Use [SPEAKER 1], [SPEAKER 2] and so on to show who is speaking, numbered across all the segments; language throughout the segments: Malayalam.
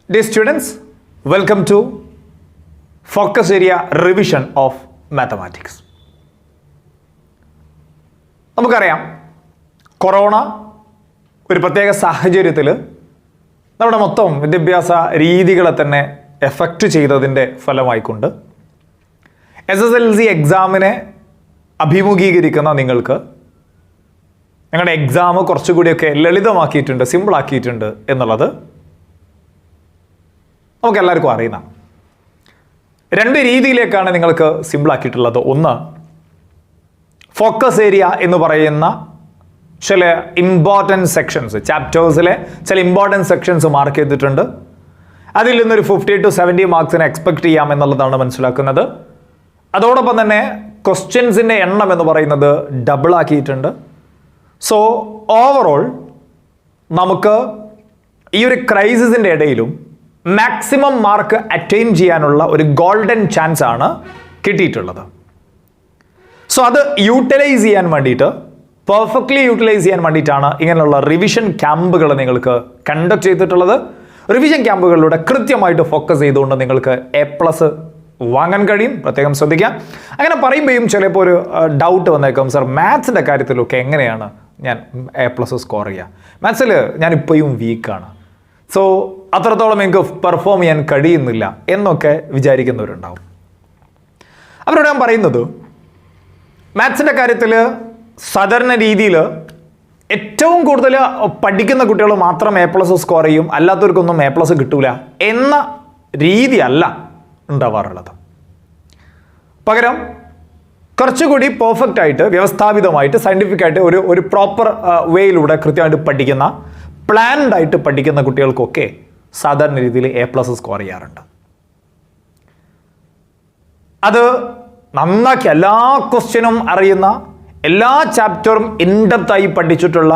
[SPEAKER 1] Dear students, welcome to Focus Area Revision of Mathematics. നമുക്കറിയാം കൊറോണ ഒരു പ്രത്യേക സാഹചര്യത്തിൽ നമ്മുടെ മൊത്തം വിദ്യാഭ്യാസ രീതികളെ തന്നെ എഫക്റ്റ് ചെയ്തതിൻ്റെ ഫലമായിക്കൊണ്ട് SSLC എക്സാമിനെ അഭിമുഖീകരിക്കുന്ന നിങ്ങൾക്ക് നിങ്ങളുടെ എക്സാം കുറച്ചുകൂടിയൊക്കെ ലളിതമാക്കിയിട്ടുണ്ട്, സിമ്പിളാക്കിയിട്ടുണ്ട് എന്നുള്ളത് നമുക്ക് എല്ലാവർക്കും അറിയുന്ന രണ്ട് രീതിയിലേക്കാണ് നിങ്ങൾക്ക് സിമ്പിളാക്കിയിട്ടുള്ളത്. ഒന്ന്, ഫോക്കസ് ഏരിയ എന്ന് പറയുന്ന ചില ഇമ്പോർട്ടൻറ്റ് സെക്ഷൻസ്, ചാപ്റ്റേഴ്സിലെ ചില ഇമ്പോർട്ടൻറ്റ് സെക്ഷൻസ് മാർക്ക് ചെയ്തിട്ടുണ്ട്. അതിൽ നിന്നൊരു 50 to 70 മാർക്സിന് എക്സ്പെക്ട് ചെയ്യാം എന്നുള്ളതാണ് മനസ്സിലാക്കുന്നത്. അതോടൊപ്പം തന്നെ ക്വസ്റ്റ്യൻസിൻ്റെ എണ്ണം എന്ന് പറയുന്നത് ഡബിൾ ആക്കിയിട്ടുണ്ട്. സോ ഓവറോൾ നമുക്ക് ഈ ഒരു ക്രൈസിസിൻ്റെ ഇടയിലും മാക്സിമം മാർക്ക് അറ്റൈൻ ചെയ്യാനുള്ള ഒരു ഗോൾഡൻ ചാൻസ് ആണ് കിട്ടിയിട്ടുള്ളത്. സോ അത് യൂട്ടിലൈസ് ചെയ്യാൻ വേണ്ടിയിട്ട്, പെർഫെക്റ്റ്ലി യൂട്ടിലൈസ് ചെയ്യാൻ വേണ്ടിയിട്ടാണ് ഇങ്ങനെയുള്ള റിവിഷൻ ക്യാമ്പുകൾ നിങ്ങൾക്ക് കണ്ടക്ട് ചെയ്തിട്ടുള്ളത്. റിവിഷൻ ക്യാമ്പുകളിലൂടെ കൃത്യമായിട്ട് ഫോക്കസ് ചെയ്തുകൊണ്ട് നിങ്ങൾക്ക് A+ വാങ്ങാൻ കഴിയും. പ്രത്യേകം ശ്രദ്ധിക്കാം. അങ്ങനെ പറയുമ്പോഴും ചിലപ്പോൾ ഒരു ഡൗട്ട് വന്നേക്കാം, സർ മാത്സിൻ്റെ കാര്യത്തിലൊക്കെ എങ്ങനെയാണ് ഞാൻ A+ സ്കോർ ചെയ്യുക? മാത്സിൽ ഞാനിപ്പോഴും വീക്കാണ്, സോ അത്രത്തോളം എനിക്ക് പെർഫോം ചെയ്യാൻ കഴിയുന്നില്ല എന്നൊക്കെ വിചാരിക്കുന്നവരുണ്ടാവും. അവരോട് ഞാൻ പറയുന്നത്, മാത്സിൻ്റെ കാര്യത്തിൽ സാധാരണ രീതിയിൽ ഏറ്റവും കൂടുതൽ പഠിക്കുന്ന കുട്ടികൾ മാത്രം A+ സ്കോർ ചെയ്യും, അല്ലാത്തവർക്കൊന്നും A+ കിട്ടൂല എന്ന രീതിയല്ല ഉണ്ടാവാറുള്ളത്. പകരം കുറച്ചുകൂടി പെർഫെക്റ്റ് ആയിട്ട്, വ്യവസ്ഥാപിതമായിട്ട്, സയൻറ്റിഫിക് ആയിട്ട് ഒരു പ്രോപ്പർ വേയിലൂടെ കൃത്യമായിട്ട് പഠിക്കുന്ന, പ്ലാൻഡ് ആയിട്ട് പഠിക്കുന്ന കുട്ടികൾക്കൊക്കെ സാധാരണ രീതിയിൽ A+ സ്കോർ ചെയ്യാറുണ്ട്. അത് നന്നാക്കി എല്ലാ ക്വസ്റ്റ്യനും അറിയുന്ന, എല്ലാ ചാപ്റ്ററും ഇൻഡെപ്തായി പഠിച്ചിട്ടുള്ള,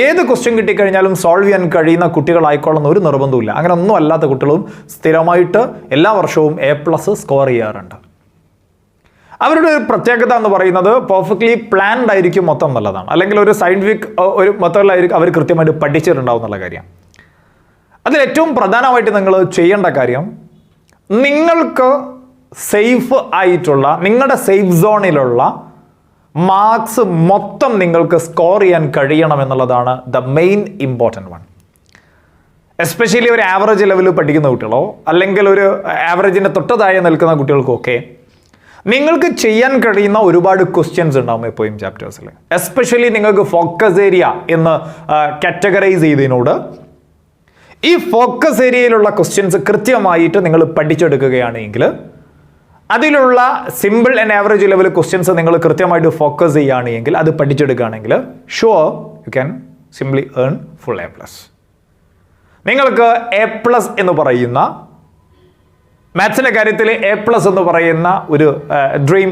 [SPEAKER 1] ഏത് ക്വസ്റ്റ്യൻ കിട്ടിക്കഴിഞ്ഞാലും സോൾവ് ചെയ്യാൻ കഴിയുന്ന കുട്ടികളായിക്കോളുന്ന ഒരു നിർബന്ധമില്ല. അങ്ങനെ ഒന്നും അല്ലാത്ത കുട്ടികളും സ്ഥിരമായിട്ട് എല്ലാ വർഷവും A+ സ്കോർ ചെയ്യാറുണ്ട്. അവരുടെ ഒരു പ്രത്യേകത എന്ന് പറയുന്നത് പെർഫെക്റ്റ്ലി പ്ലാൻഡ് ആയിരിക്കും മൊത്തം എന്നുള്ളതാണ്. അല്ലെങ്കിൽ ഒരു സയൻറ്റിഫിക് ഒരു മെത്തേഡിലായിരിക്കും അവർ കൃത്യമായിട്ട് പഠിച്ചിട്ടുണ്ടാവും എന്നുള്ള കാര്യം. അതിൽ ഏറ്റവും പ്രധാനമായിട്ട് നിങ്ങൾ ചെയ്യേണ്ട കാര്യം, നിങ്ങൾക്ക് സേഫ് ആയിട്ടുള്ള, നിങ്ങളുടെ സേഫ് സോണിലുള്ള മാർക്സ് മൊത്തം നിങ്ങൾക്ക് സ്കോർ ചെയ്യാൻ കഴിയണം എന്നുള്ളതാണ് the main important one. Especially ഒരു ആവറേജ് ലെവലിൽ പഠിക്കുന്ന കുട്ടികളോ അല്ലെങ്കിൽ ഒരു ആവറേജിൻ്റെ തൊട്ട് താഴെ നിൽക്കുന്ന കുട്ടികൾക്കൊക്കെ നിങ്ങൾക്ക് ചെയ്യാൻ കഴിയുന്ന ഒരുപാട് ക്വസ്റ്റ്യൻസ് ഉണ്ടാവും എപ്പോഴും ചാപ്റ്റേഴ്സിൽ. എസ്പെഷ്യലി നിങ്ങൾക്ക് ഫോക്കസ് ഏരിയ എന്ന് കാറ്റഗറൈസ് ചെയ്തതിനോട് ഈ ഫോക്കസ് ഏരിയയിലുള്ള ക്വസ്റ്റ്യൻസ് കൃത്യമായിട്ട് നിങ്ങൾ പഠിച്ചെടുക്കുകയാണെങ്കിൽ, അതിലുള്ള simple and average level questions നിങ്ങൾ കൃത്യമായിട്ട് ഫോക്കസ് ചെയ്യുകയാണെങ്കിൽ, അത് പഠിച്ചെടുക്കുകയാണെങ്കിൽ sure you can simply earn full A+. നിങ്ങൾക്ക് A+ എന്ന് പറയുന്ന മാത്സിൻ്റെ കാര്യത്തിൽ A+ എന്ന് പറയുന്ന ഒരു ഡ്രീം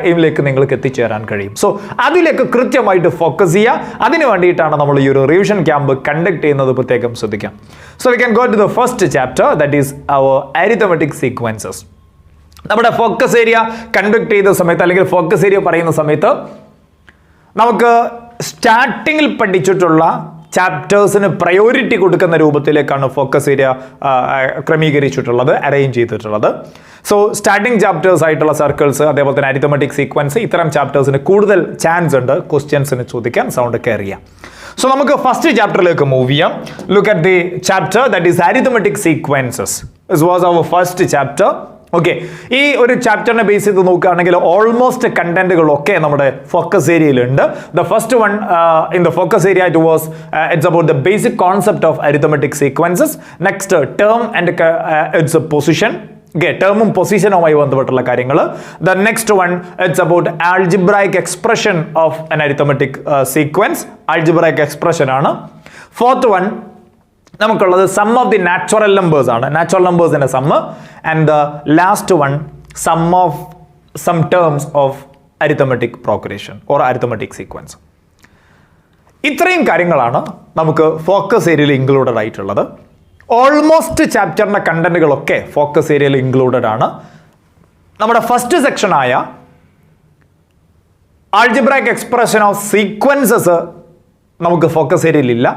[SPEAKER 1] എയിമിലേക്ക് നിങ്ങൾക്ക് എത്തിച്ചേരാൻ കഴിയും. സോ അതിലേക്ക് കൃത്യമായിട്ട് ഫോക്കസ് ചെയ്യുക. അതിന് വേണ്ടിയിട്ടാണ് നമ്മൾ ഈ ഒരു റിവിഷൻ ക്യാമ്പ് കണ്ടക്ട് ചെയ്യുന്നത്. പ്രത്യേകം ശ്രദ്ധിക്കാം. So we can go to the first chapter, that is our arithmetic sequences. നമ്മുടെ ഫോക്കസ് ഏരിയ കണ്ടക്ട് ചെയ്ത സമയത്ത്, അല്ലെങ്കിൽ ഫോക്കസ് ഏരിയ പറയുന്ന സമയത്ത്, നമുക്ക് സ്റ്റാർട്ടിങ്ങിൽ പഠിച്ചിട്ടുള്ള ചാപ്റ്റേഴ്സിന് പ്രയോറിറ്റി കൊടുക്കുന്ന രൂപത്തിലേക്കാണ് ഫോക്കസ് ഏരിയ ക്രമീകരിച്ചിട്ടുള്ളത്, അറേഞ്ച് ചെയ്തിട്ടുള്ളത്. സോ സ്റ്റാർട്ടിംഗ് ചാപ്റ്റേഴ്സ് ആയിട്ടുള്ള സർക്കിൾസ്, അതേപോലെ തന്നെ അരിത്തമെറ്റിക് സീക്വൻസ്, ഇത്തരം ചാപ്റ്റേഴ്സിന് കൂടുതൽ ചാൻസ് ഉണ്ട് ക്വസ്റ്റ്യൻസിന് ചോദിക്കാൻ, സൗണ്ട് ഒക്കെ അറിയാം. സോ നമുക്ക് ഫസ്റ്റ് ചാപ്റ്ററിലേക്ക് മൂവ് ചെയ്യാം. Look at the chapter that is arithmetic sequences. This was our first chapter. Okay, ഈ ഒരു ചാപ്റ്ററിനെ ബേസ് ചെയ്ത് നോക്കുകയാണെങ്കിൽ ഓൾമോസ്റ്റ് കണ്ടന്റുകളൊക്കെ നമ്മുടെ ഫോക്കസ് ഏരിയയിലുണ്ട്. The first one in the focus area it's about the basic concept of arithmetic sequences. Next term and its position. ടേമും പൊസിഷനുമായി ബന്ധപ്പെട്ടുള്ള കാര്യങ്ങൾ. The next one it's about algebraic expression of an arithmetic sequence. Algebraic expression ആണ്. ഫോർത്ത് വൺ നമുക്കുള്ളത് sum of the natural numbers ആണ്, നാച്ചുറൽ നമ്പേഴ്സിന്റെ sum. And the last one sum terms of arithmetic progression or arithmetic sequence. ഇത്രയും കാര്യങ്ങളാണ് നമുക്ക് ഫോക്കസ് ഏരിയയിൽ ഇൻക്ലൂഡഡ് ആയിട്ടുള്ളത്. ഓൾമോസ്റ്റ് ചാപ്റ്ററിന്റെ കണ്ടന്റുകളൊക്കെ ഫോക്കസ് ഏരിയയിൽ ഇൻക്ലൂഡഡ് ആണ്. നമ്മുടെ ഫസ്റ്റ് സെക്ഷനായ ആൾജിബ്രായിക് എക്സ്പ്രഷൻ ഓഫ് സീക്വൻസസ് നമുക്ക് ഫോക്കസ് ഏരിയയിൽ ഇല്ല.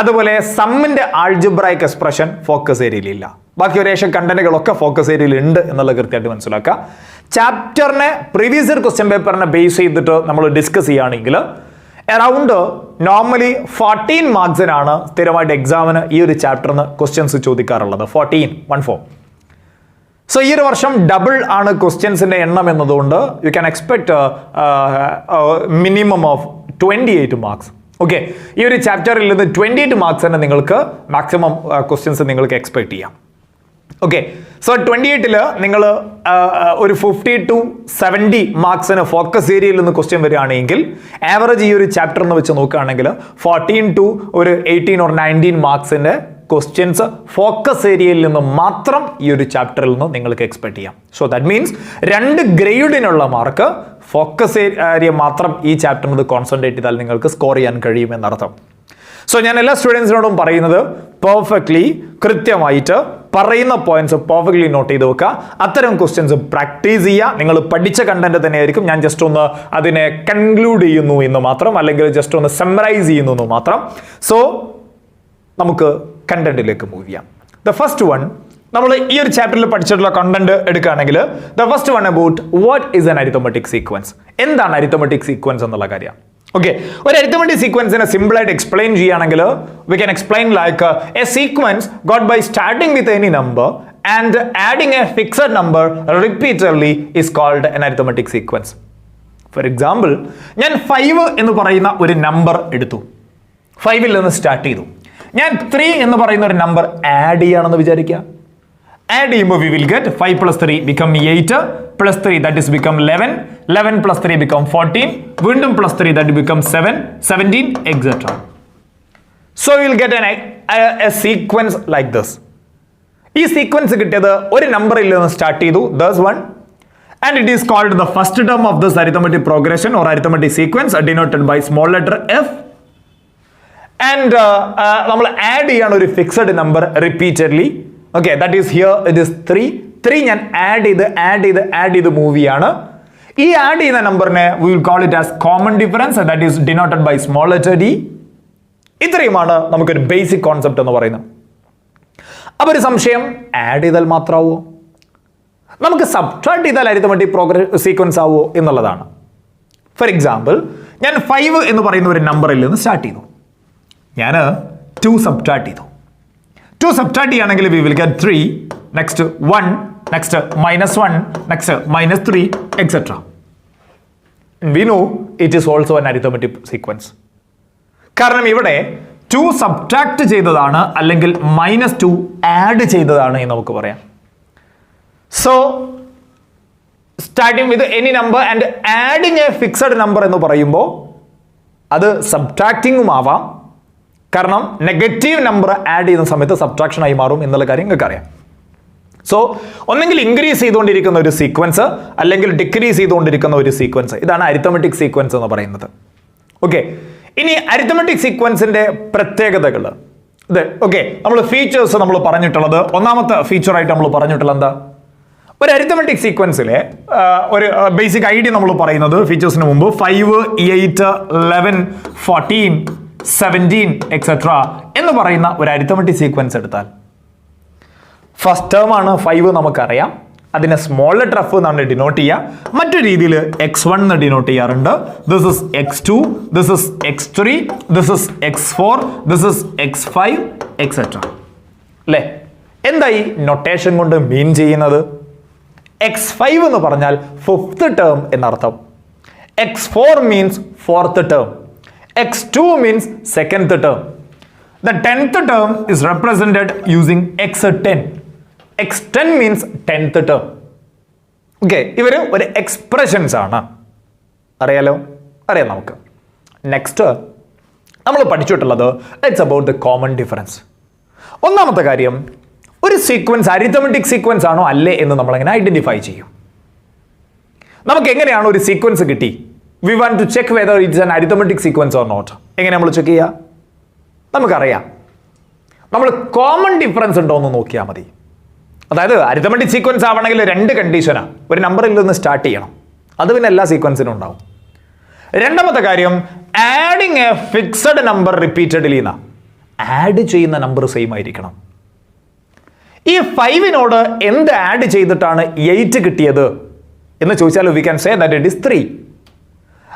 [SPEAKER 1] അതുപോലെ സമ്മിന്റെ ആൾജിബ്രായിക് എക്സ്പ്രഷൻ ഫോക്കസ് ഏരിയയിലില്ല. ബാക്കി ഒരേഷം കണ്ടന്റുകളൊക്കെ ഫോക്കസ് ഏരിയയിൽ ഉണ്ട് എന്നുള്ളത് കൃത്യമായിട്ട് മനസ്സിലാക്കുക. ചാപ്റ്ററിനെ പ്രീവിയസ് ഇയർ ക്വസ്റ്റ്യൻ പേപ്പറിനെ ബേസ് ചെയ്തിട്ട് നമ്മൾ ഡിസ്കസ് ചെയ്യുകയാണെങ്കിൽ അറൗണ്ട് നോർമലി 14 മാർക്സിനാണ് സ്ഥിരമായിട്ട് എക്സാമിന് ഈ ഒരു ചാപ്റ്ററിന് ക്വസ്റ്റ്യൻസ് ചോദിക്കാറുള്ളത്. 14. സോ ഈ ഒരു വർഷം ഡബിൾ ആണ് ക്വസ്റ്റ്യൻസിന്റെ എണ്ണം എന്നതുകൊണ്ട് you can expect minimum of 28 marks. Okay, ഈ ഒരു ചാപ്റ്ററിൽ നിന്ന് 28 മാർക്സ് തന്നെ നിങ്ങൾക്ക് മാക്സിമം ക്വസ്റ്റ്യൻസ് നിങ്ങൾക്ക് എക്സ്പെക്ട് ചെയ്യാം. ഓക്കെ, സോ 28ൽ നിങ്ങൾ ഒരു 50 to 70 മാർക്സിന് ഫോക്കസ് ഏരിയയിൽ നിന്ന് ക്വസ്റ്റ്യൻ വരികയാണെങ്കിൽ ആവറേജ് ഈ ഒരു ചാപ്റ്റർ എന്ന് വെച്ച് നോക്കുകയാണെങ്കിൽ 14 to ഒരു 18 or 19 മാർക്സിന്റെ ക്വസ്റ്റ്യൻസ് ഫോക്കസ് ഏരിയയിൽ നിന്ന് മാത്രം ഈ ഒരു ചാപ്റ്ററിൽ നിന്ന് നിങ്ങൾക്ക് എക്സ്പെക്ട് ചെയ്യാം. സോ ദാറ്റ് മീൻസ് 2 ഗ്രേഡിനുള്ള മാർക്ക് ഫോക്കസ് ഏരിയ മാത്രം ഈ ചാപ്റ്ററിന് കോൺസെൻട്രേറ്റ് ചെയ്താൽ നിങ്ങൾക്ക് സ്കോർ ചെയ്യാൻ കഴിയും എന്നർത്ഥം. സോ ഞാൻ എല്ലാ സ്റ്റുഡൻസിനോടും പറയുന്നത് പെർഫെക്റ്റ്ലി കൃത്യമായിട്ട് പറയുന്ന പോയിന്റ്സ് പെർഫെക്റ്റ്ലി നോട്ട് ചെയ്ത് വെക്കുക. അത്തരം ക്വസ്റ്റ്യൻസ് പ്രാക്ടീസ് ചെയ്യുക. നിങ്ങൾ പഠിച്ച കണ്ടന്റ് തന്നെയായിരിക്കും. ഞാൻ ജസ്റ്റ് ഒന്ന് അതിനെ കൺക്ലൂഡ് ചെയ്യുന്നു എന്ന് മാത്രം, അല്ലെങ്കിൽ ജസ്റ്റ് ഒന്ന് സമ്മറൈസ് ചെയ്യുന്നു എന്ന് മാത്രം. സോ നമുക്ക് കണ്ടന്റിലേക്ക് മൂവ് ചെയ്യാം. ദ ഫസ്റ്റ് വൺ, നമ്മൾ ഈ ഒരു ചാപ്റ്ററിൽ പഠിച്ചിട്ടുള്ള കണ്ടന്റ് എടുക്കുകയാണെങ്കിൽ the first one about what is an arithmetic sequence. എന്താണ് അരിത്തമെറ്റിക് സീക്വൻസ് എന്നുള്ള കാര്യം. ഓക്കെ, ഒരു അരിത്തമെറ്റിക് സീക്വൻസിനെ സിമ്പിൾ ആയിട്ട് എക്സ്പ്ലെയിൻ ചെയ്യുകയാണെങ്കിൽ we can explain like a sequence got by starting with any number and adding a fixed number repeatedly is called an arithmetic sequence. For example, ഞാൻ 5 എന്ന് പറയുന്ന ഒരു നമ്പർ എടുത്തു, 5ൽ നിന്ന് സ്റ്റാർട്ട് ചെയ്തു. ഞാൻ 3 എന്ന് പറയുന്ന ഒരു നമ്പർ ആഡ് ചെയ്യാണെന്ന് വിചാരിക്കുക. ആഡ് ചെയ്യുമ്പോൾ V will get 5 plus 3 become 8 plus 3 that is become 11, 11 plus 3 become 14, വീണ്ടും plus 3 that become 7, 17 etc. So we will get a sequence like this. ഈ സീക്വൻസ് കിട്ടിയത് ഒരു നമ്പറിൽ നിന്ന് സ്റ്റാർട്ട് ചെയ്തു, thus 1, and it is called the first term of this arithmetic progression or arithmetic sequence denoted by small letter f. And നമ്മൾ ആഡ് ചെയ്യാണ് ഒരു fixed number repeatedly. Okay, that is here it is 3 ഞാൻ ആഡ് ചെയ്ത് മൂവ് ചെയ്യാണ്. ഈ ആഡ് ചെയ്യുന്ന നമ്പറിനെ we will call it as common difference, that is denoted by small letter d. ഇത്രയുമാണ് നമുക്കൊരു ബേസിക് കോൺസെപ്റ്റ് എന്ന് പറയുന്നത്. അപ്പോൾ ഒരു സംശയം, ആഡ് ചെയ്താൽ മാത്രമാവോ, നമുക്ക് സബ്ട്രാക്ട് ചെയ്താൽ അരിത്തമെറ്റിക് സീക്വൻസ് ആവോ എന്നുള്ളതാണ്. ഫോർ എക്സാമ്പിൾ, ഞാൻ 5 എന്ന് പറയുന്ന ഒരു നമ്പറിൽ നിന്ന് സ്റ്റാർട്ട് ചെയ്തു, ഞാൻ 2 സബ്ട്രാക്ട് ചെയ്തു. 2 സബ്ട്രാക്ട് ചെയ്യുകയാണെങ്കിൽ V will get 3, next 1, next -1, next -3 etcetera. We know it is also an arithmetic sequence. കാരണം ഇവിടെ 2 സബ്ട്രാക്ട് ചെയ്തതാണ് അല്ലെങ്കിൽ -2 ആഡ് ചെയ്തതാണ് എന്ന് നമുക്ക് പറയാം. So starting with any number and adding a fixed number എന്ന് പറയുമ്പോൾ അത് സബ്ട്രാക്റ്റിംഗും ആവാം, കാരണം നെഗറ്റീവ് നമ്പർ ആഡ് ചെയ്യുന്ന സമയത്ത് സബ്ട്രാക്ഷൻ ആയി മാറും എന്നുള്ള കാര്യം നിങ്ങൾക്ക് അറിയാം. സോ ഒന്നെങ്കിൽ ഇൻക്രീസ് ചെയ്തുകൊണ്ടിരിക്കുന്ന ഒരു സീക്വൻസ് അല്ലെങ്കിൽ ഡിക്രീസ് ചെയ്തുകൊണ്ടിരിക്കുന്ന ഒരു സീക്വൻസ്, ഇതാണ് അരിത്തമെറ്റിക് സീക്വൻസ് എന്ന് പറയുന്നത്. ഓക്കെ, ഇനി അരിത്തമെറ്റിക് സീക്വൻസിന്റെ പ്രത്യേകതകൾ ഇത്. ഓക്കെ, നമ്മൾ ഫീച്ചേഴ്സ് നമ്മൾ പറഞ്ഞിട്ടുള്ളത്, ഒന്നാമത്തെ ഫീച്ചറായിട്ട് നമ്മൾ പറഞ്ഞിട്ടുള്ളത് എന്താ, ഒരു അരിത്തമെറ്റിക് സീക്വൻസിലെ ഒരു ബേസിക് ഐഡിയ നമ്മൾ പറയുന്നത് ഫീച്ചേഴ്സിന് മുമ്പ് 5, 8, 11, 14, 17 എക്സെട്ര എന്ന് പറയുന്ന ഒരു അരിത്തമെറ്റിക് സീക്വൻസ് എടുത്താൽ ഫസ്റ്റ് ടേം ആണ് 5 നമുക്കറിയാം, അതിനെ സ്മോൾ ലെറ്റർ f എന്നാണ് ഡിനോട്ട് ചെയ്യുക. മറ്റൊരു രീതിയിൽ x1 എന്ന് ഡിനോട്ട് ചെയ്യാറുണ്ട്. This is x2, this is x3, this is x4, this is x5 etcetera. അല്ലേ, എന്താ ഈ നൊട്ടേഷൻ കൊണ്ട് മീൻ ചെയ്യുന്നത്? x5 എന്ന് പറഞ്ഞാൽ 5th ടേം എന്നർത്ഥം, x4 means 4th term, x2 means 2nd term. The 10th term is represented using x10. x10 means 10th term. Okay, ഇവര് ഒരു എക്സ്പ്രഷൻസ് ആണ്. അറിയാം നമുക്ക്. നെക്സ്റ്റ് നമ്മൾ പഠിച്ചിട്ടുള്ളത് it's about the common difference. ഒന്നാമത്തെ കാര്യം, ഒരു സീക്വൻസ് അരിത്തമെറ്റിക് സീക്വൻസ് ആണോ അല്ലേ എന്ന് നമ്മൾ എങ്ങനെ ഐഡന്റിഫൈ ചെയ്യും? നമുക്ക് എങ്ങനെയാണ് ഒരു സീക്വൻസ് കിട്ടി? We want to check whether it is an arithmetic sequence or not. എങ്ങനെ നമ്മൾ ചെക്ക് ചെയ്യുക? നമുക്കറിയാം, നമ്മൾ കോമൺ ഡിഫറൻസ് ഉണ്ടോ എന്ന് നോക്കിയാൽ മതി. അതായത് അരിത്തമെറ്റിക് സീക്വൻസ് ആവണമെങ്കിൽ 2 കണ്ടീഷനാണ്. ഒരു നമ്പറിൽ നിന്ന് സ്റ്റാർട്ട് ചെയ്യണം, അത് പിന്നെ എല്ലാ സീക്വൻസിനും ഉണ്ടാവും. രണ്ടാമത്തെ കാര്യം, adding a fixed number repeatedly എന്നാ. ആഡ് ചെയ്യുന്ന നമ്പർ സെയിം ആയിരിക്കണം. ഈ 5നോട് എന്ത് ആഡ് ചെയ്തിട്ടാണ് 8 കിട്ടിയത് എന്ന് ചോദിച്ചാൽ we can say that it is 3.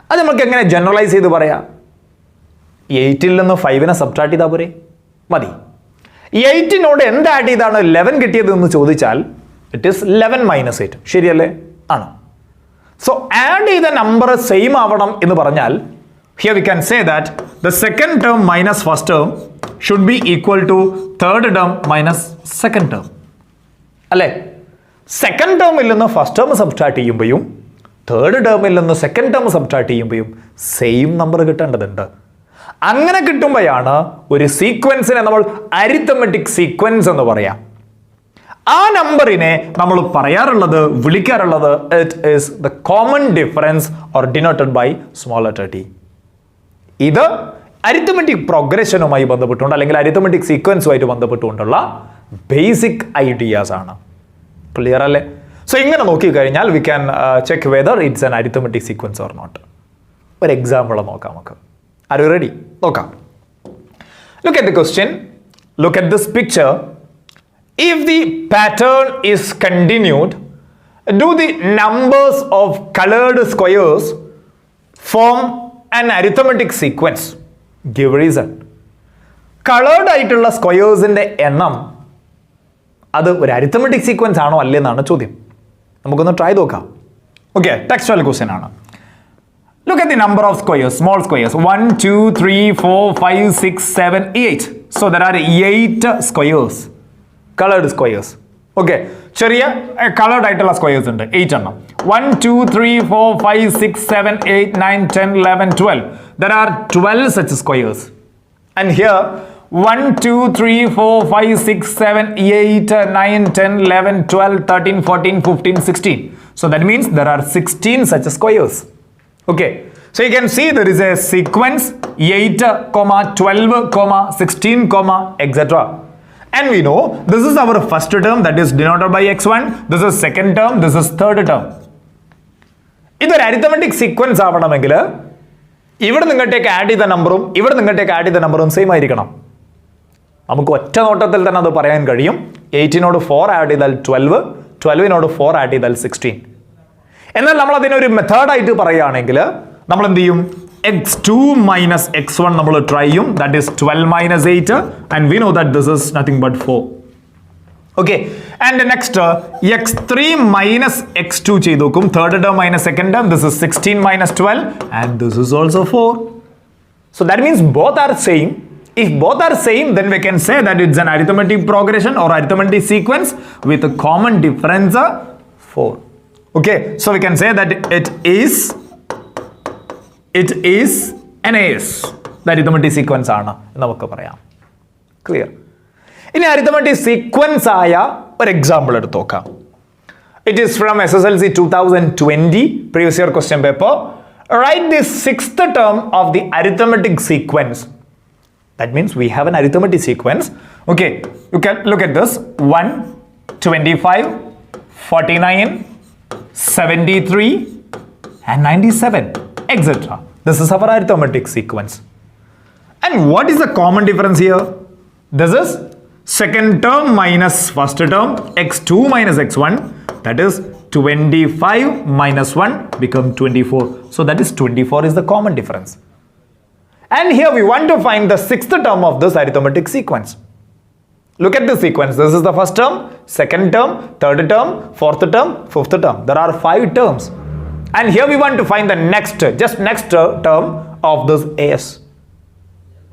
[SPEAKER 1] അത് നമുക്ക് എങ്ങനെ ജനറലൈസ് ചെയ്ത് പറയാം? 8ൽ നിന്ന് 5നെ സബ്ട്രാക്ട് ചെയ്താൽ പോരെ? മതി. 8നോട് എന്ത് ആഡ് ചെയ്താണ് 11 കിട്ടിയത് എന്ന് ചോദിച്ചാൽ ഇറ്റ് ഈസ് 11 മൈനസ് 8. ശരിയല്ലേ? ആണ്. സോ ആഡ് ചെയ്ത നമ്പർ സെയിം ആവണം എന്ന് പറഞ്ഞാൽ here we can say that the second term minus first term should be equal to third term minus second term. അല്ലേ? സെക്കൻഡ് ടേമിൽ നിന്ന് ഫസ്റ്റ് ടേം സബ്ട്രാക്ട് ചെയ്യുമ്പോഴും തേർഡ് ടേമിൽ നിന്ന് സെക്കൻഡ് ടേം സബ്ട്രാക്ട് ചെയ്യുമ്പോഴും സെയിം നമ്പർ കിട്ടേണ്ടതുണ്ട്. അങ്ങനെ കിട്ടുമ്പോഴാണ് ഒരു സീക്വൻസിനെ നമ്മൾ അരിത്തമെറ്റിക് സീക്വൻസ് എന്ന് പറയാം. ആ നമ്പറിനെ നമ്മൾ പറയാറുള്ളത്, വിളിക്കാറുള്ളത് it is the common difference or denoted by small letter t. ഇത് അരിത്തമെറ്റിക് പ്രോഗ്രഷനുമായി ബന്ധപ്പെട്ടുകൊണ്ട് അല്ലെങ്കിൽ അരിത്തമെറ്റിക് സീക്വൻസുമായിട്ട് ബന്ധപ്പെട്ടുകൊണ്ടുള്ള ബേസിക് ഐഡിയാസ് ആണ്. ക്ലിയർ അല്ലേ? സോ ഇങ്ങനെ നോക്കിക്കഴിഞ്ഞാൽ we can check whether it's an arithmetic sequence or not. ഒരു എക്സാമ്പിൾ നോക്കാം നമുക്ക്. Are you ready? നോക്കാം. Look at the question. Look at this picture. If the pattern is continued, do the numbers of colored squares form an arithmetic sequence? Give reason. Colored ആയിട്ടുള്ള സ്ക്വയേഴ്സിന്റെ എണ്ണം അത് ഒരു അരിത്തമെറ്റിക് സീക്വൻസ് ആണോ അല്ലേ എന്നാണ് ചോദ്യം. നമുക്കൊന്ന് ട്രൈ നോക്കാം. ഓക്കെ, ടെക്സ്ച്വൽ ക്വസ്റ്റ്യൻ ആണ്. Look at the number of squares, small squares. 1, 2, 3, 4, 5, 6, 7, 8. So there are 8 squares. Colored squares. Okay, ചെറിയ colored ആയിട്ടുള്ള squares ഉണ്ട് 8 എണ്ണം. 1, 2, 3, 4, 5, 6, 7, 8, 9, 10, 11, 12. There are 12 such squares. And here 1, 2, 3, 4, 5, 6, 7, 8, 9, 10, 11, 12, 13, 14, 15, 16. So that means there are 16 such squares. Okay, so you can see there is a sequence 8, 12, 16, etc. And we know this is our first term, that is denoted by x1. This is second term, this is third term. ഇതൊരു അരിത്തമെറ്റിക് സീക്വൻസ് ആവണമെങ്കിൽ ഇവിടെ നിങ്ങട്ടേക്ക് ആഡ് ചെയ്ത നമ്പറും ഇവിടെ നിങ്ങട്ടേക്ക് ആഡ് ചെയ്ത നമ്പറും സെയിം ആയിരിക്കണം. നമുക്ക് ഒറ്റ നോട്ടത്തിൽ തന്നെ അത് പറയാൻ കഴിയും. 8നോട് 4 ആഡ് ചെയ്താൽ 12, 12നോട് 4 ആഡ് ചെയ്താൽ 16. എന്നാൽ നമ്മൾ അതിനൊരു മെത്തേഡായിട്ട് പറയുകയാണെങ്കിൽ നമ്മൾ എന്ത് ചെയ്യും? x2 minus x1 നമ്മൾ ട്രൈ ചെയ്യും. That is 12 minus 8 and we know that this is nothing but 4. Okay, and next x3 minus x2 ചെയ്ത് നോക്കും. third term minus second term, this is 16 minus 12 and this is also 4. So that means both are same. If both are same, then we can say that it's an arithmetic progression or arithmetic sequence with a common difference 4. Okay, so we can say that it is an AS. The arithmetic sequence ആണ് നമുക്ക് പറയാം. ക്ലിയർ? ഇനി arithmetic sequence ആയ ഒരു എക്സാമ്പിൾ എടുത്ത് നോക്കാം. It is from SSLC 2020 previous year question paper. Write the sixth term of the arithmetic sequence. That means we have an arithmetic sequence. Okay, you can look at this. 1, 25, 49, 73 and 97, etc. This is our arithmetic sequence. And what is the common difference here? This is second term minus first term, x2 minus x1, that is 25 minus 1 become 24. So that is 24 is the common difference. And here we want to find the sixth term of this arithmetic sequence. Look at the sequence. This is the first term, second term, third term, fourth term, fifth term. There are 5 terms. And here we want to find the next term of this AS.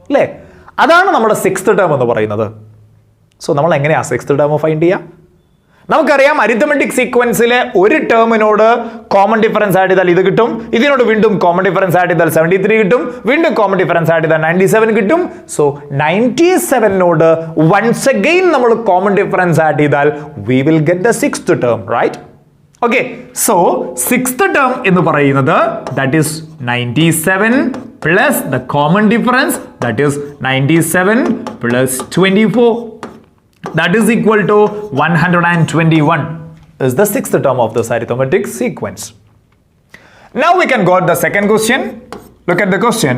[SPEAKER 1] അല്ലേ? അതാണ് നമ്മുടെ സിക്സ്ത് ടേം എന്ന് പറയുന്നത്. സോ നമ്മൾ എങ്ങനെയാണ് സിക്സ്ത് ടേം ഫൈൻഡ് ചെയ്യുക? നമുക്കറിയാം അരിത്തമെറ്റിക് സീക്വൻസിലെ ഒരു ടേമിനോട് കോമൺ ഡിഫറൻസ് ആഡ് ചെയ്താൽ ഇത് കിട്ടും, ഇതിനോട് വീണ്ടും കോമൺ ഡിഫറൻസ് ആഡ് ചെയ്താൽ 73 കിട്ടും, വീണ്ടും കോമൺ ഡിഫറൻസ് ആഡ് ചെയ്താൽ 97 കിട്ടും. സോ 97നോട് വൺസ് അഗെയിൻ നമ്മൾ കോമൺ ഡിഫറൻസ് ആഡ് ചെയ്താൽ we will get the sixth term, right? Okay, so sixth term എന്ന് പറയുന്നത് that is 97 plus the common difference, that is 97 plus 24, that is equal to 121 is the sixth term of this arithmetic sequence. Now we can go to the second question. Look at the question.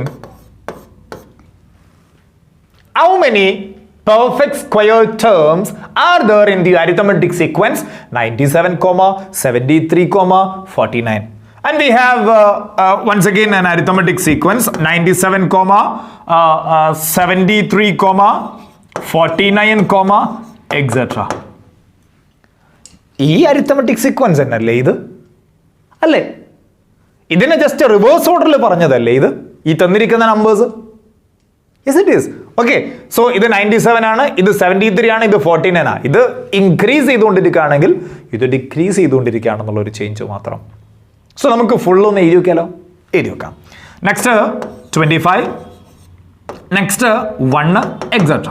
[SPEAKER 1] How many perfect square terms are there in the arithmetic sequence 97, 73, 49? And we have once again an arithmetic sequence 97, 73, 49, etc. ഈ arithmetic sequence എന്നല്ലേ ഇത്? അല്ലേ? ഇതിനെ ജസ്റ്റ് റിവേഴ്സ് ഓർഡറിൽ പറഞ്ഞതല്ലേ ഇത്? ഈ തന്നിരിക്കുന്ന numbers? Yes, it is. Okay. So, ഇത് 97 ആണ്, ഇത് 73 ആണ്, ഇത് 49 ആണ്. ഇത് ഇൻക്രീസ് ചെയ്തുകൊണ്ടിരിക്കുകയാണെങ്കിൽ ഇത് ഡിക്രീസ് ചെയ്തുകൊണ്ടിരിക്കുകയാണെന്നുള്ള ഒരു ചേഞ്ച് മാത്രം. സോ നമുക്ക് ഫുൾ ഒന്ന് എഴുതി വെക്കാലോ? എഴുതി വെക്കാം. Next 25, next 1, etcetera.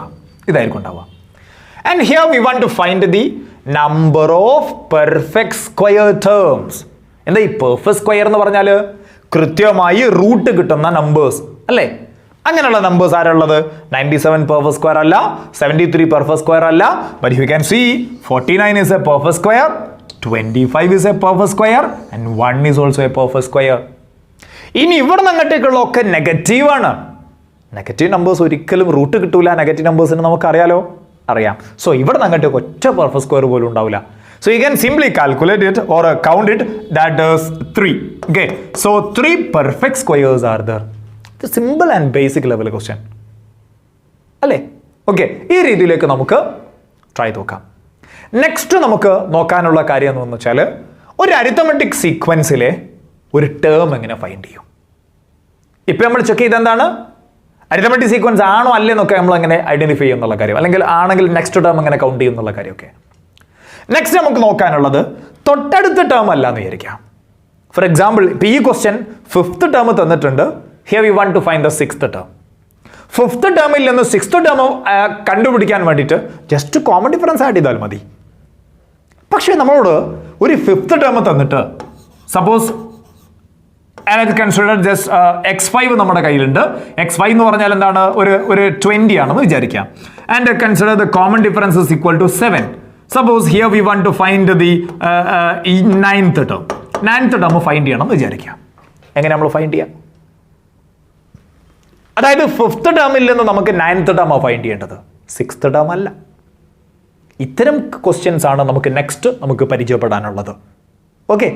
[SPEAKER 1] ഇതായിരിക്കും ഉണ്ടാവുക. And here we want to find the number of perfect square terms. എന്താ ഈ പെർഫെക്റ്റ് സ്ക്വയർ എന്ന് പറഞ്ഞാൽ? കൃത്യമായി റൂട്ട് കിട്ടുന്ന നമ്പേഴ്സ് അല്ലേ? അങ്ങനെയുള്ള നമ്പേഴ്സ് ആരുള്ളത്? 97 പെർഫെക്റ്റ് സ്ക്വയർ അല്ല, 73 പെർഫെക്റ്റ് സ്ക്വയർ അല്ല, but you can see 49 is a perfect square, 25 is a perfect square and 1 is also a perfect square. ഇനി ഇവിടെ അങ്ങോട്ടേക്കുള്ള ഒക്കെ നെഗറ്റീവ് ആണ്. നെഗറ്റീവ് നമ്പേഴ്സ് ഒരിക്കലും റൂട്ട് കിട്ടൂല. നെഗറ്റീവ് നമ്പേഴ്സിന് നമുക്ക് അറിയാം. സോ ഇവിടെ അങ്ങോട്ടേക്ക് ഒറ്റ പെർഫെക്റ്റ് സ്ക്വയർ പോലും ഉണ്ടാവില്ല. So you can simply calculate it or count it, that is 3. Okay, so 3 perfect squares are there. The simple and basic level question. അല്ലേ? ഓക്കെ, ഈ രീതിയിലേക്ക് നമുക്ക് ട്രൈ നോക്കാം. നെക്സ്റ്റ് നമുക്ക് നോക്കാനുള്ള കാര്യം എന്ന് വെച്ചാൽ ഒരു അരിത്തമെറ്റിക് സീക്വൻസിലെ ഒരു ടേം എങ്ങനെ ഫൈൻഡ് ചെയ്യും. ഇപ്പം നമ്മൾ ചെക്ക് ചെയ്ത് എന്താണ് അരിത്തമെറ്റിക് സീക്വൻസ് ആണോ അല്ലേന്നൊക്കെ നമ്മൾ എങ്ങനെ ഐഡന്റിഫൈ ചെയ്യും എന്നുള്ള കാര്യം, അല്ലെങ്കിൽ ആണെങ്കിൽ നെക്സ്റ്റ് ടേം എങ്ങനെ കൗണ്ട് ചെയ്യും എന്നുള്ള കാര്യമൊക്കെ. നെക്സ്റ്റ് നമുക്ക് നോക്കാനുള്ളത് തൊട്ടടുത്ത ടേം അല്ല എന്ന് വിചാരിക്കാം. ഫോർ എക്സാമ്പിൾ ഇപ്പം ഈ ക്വസ്റ്റ്യൻ 5th ടേം തന്നിട്ടുണ്ട്. Here we want to find the 6th term. 5th ടേമിൽ നിന്ന് 6th ടേം കണ്ടുപിടിക്കാൻ വേണ്ടിയിട്ട് ജസ്റ്റ് കോമൺ ഡിഫറൻസ് ആഡ് ചെയ്താൽ മതി. പക്ഷേ നമ്മളോട് ഒരു 5th ടേം തന്നിട്ട് സപ്പോസ് കൺസിഡർ ജസ്റ്റ് x5 നമ്മുടെ കയ്യിലുണ്ട്. x5 എന്ന് പറഞ്ഞാൽ എന്താണ്? ഒരു 20 ആണെന്ന് വിചാരിക്കാം. And consider the common difference is equal to 7. Suppose here we want to find the 9th term. 9th term find ചെയ്യണം എന്ന് വിചാരിക്കാം. എങ്ങനെ നമ്മൾ ഫൈൻഡ് ചെയ്യാം? അതായത് 5th ടേമിൽ നിന്ന് നമുക്ക് 9th ടേം ഫൈൻഡ് ചെയ്യേണ്ടത്, 6th ടേം അല്ല. ഇത്തരം ക്വസ്റ്റ്യൻസ് ആണ് നമുക്ക് പരിചയപ്പെടാനുള്ളത്. ഓക്കെ,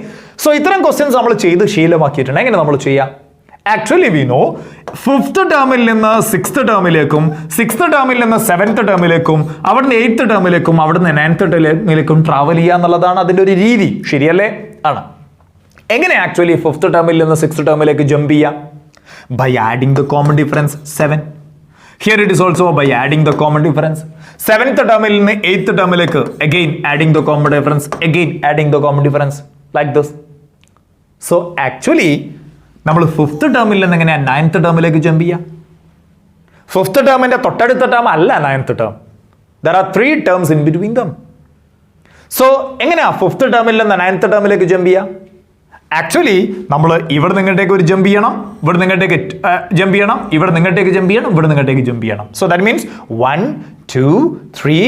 [SPEAKER 1] സോ ഇത്തരം ക്വസ്റ്റ്യൻസ് നമ്മൾ ചെയ്ത് ശീലമാക്കിയിട്ടുണ്ട്. എങ്ങനെ നമ്മൾ ചെയ്യാം? ആക്ച്വലി വി നോ 5th ടേമിൽ നിന്ന് 6th ടേമിലേക്കും 6th ടേമിൽ നിന്ന് 7th ടേമിലേക്കും അവിടുന്ന് 8th ടേമിലേക്കും അവിടുന്ന് 9th ടേമിലേക്കും ട്രാവൽ ചെയ്യുക എന്നുള്ളതാണ് അതിൻ്റെ ഒരു രീതി. ശരിയല്ലേ? ആണ്. എങ്ങനെ ആക്ച്വലി 5th ടേമിൽ നിന്ന് 6th ടേമിലേക്ക് ജമ്പ് ചെയ്യാം? By adding the common difference 7. Here it is also by adding the common difference. 7th ടേമിൽ നിന്ന് 8th ടേമിലേക്ക് again adding the common difference, again adding the common difference, like this. So actually നമ്മൾ 5th ടേമിൽ നിന്ന് എങ്ങനെയാണ് 9th ടേമിലേക്ക് ജമ്പ് ചെയ്യാം? 5th ടേമിന്റെ തൊട്ടടുത്ത ടേം അല്ല 9th term. There are 3 terms in between them. So എങ്ങനെയാ 5th ടേമിൽ നിന്ന് 9th ടേമിലേക്ക് ജമ്പ് ചെയ്യാം? ആക്ച്വലി നമ്മൾ ഇവിടെ നിങ്ങട്ടേക്ക് ഒരു ജമ്പ് ചെയ്യണം, ഇവിടെ നിങ്ങട്ടേക്ക് ജമ്പ് ചെയ്യണം, ഇവിടെ നിങ്ങട്ടേക്ക് ജമ്പ് ചെയ്യണം, ഇവിടെ നിങ്ങട്ടേക്ക് ജമ്പ് ചെയ്യണം. So that means 1, 2, 3,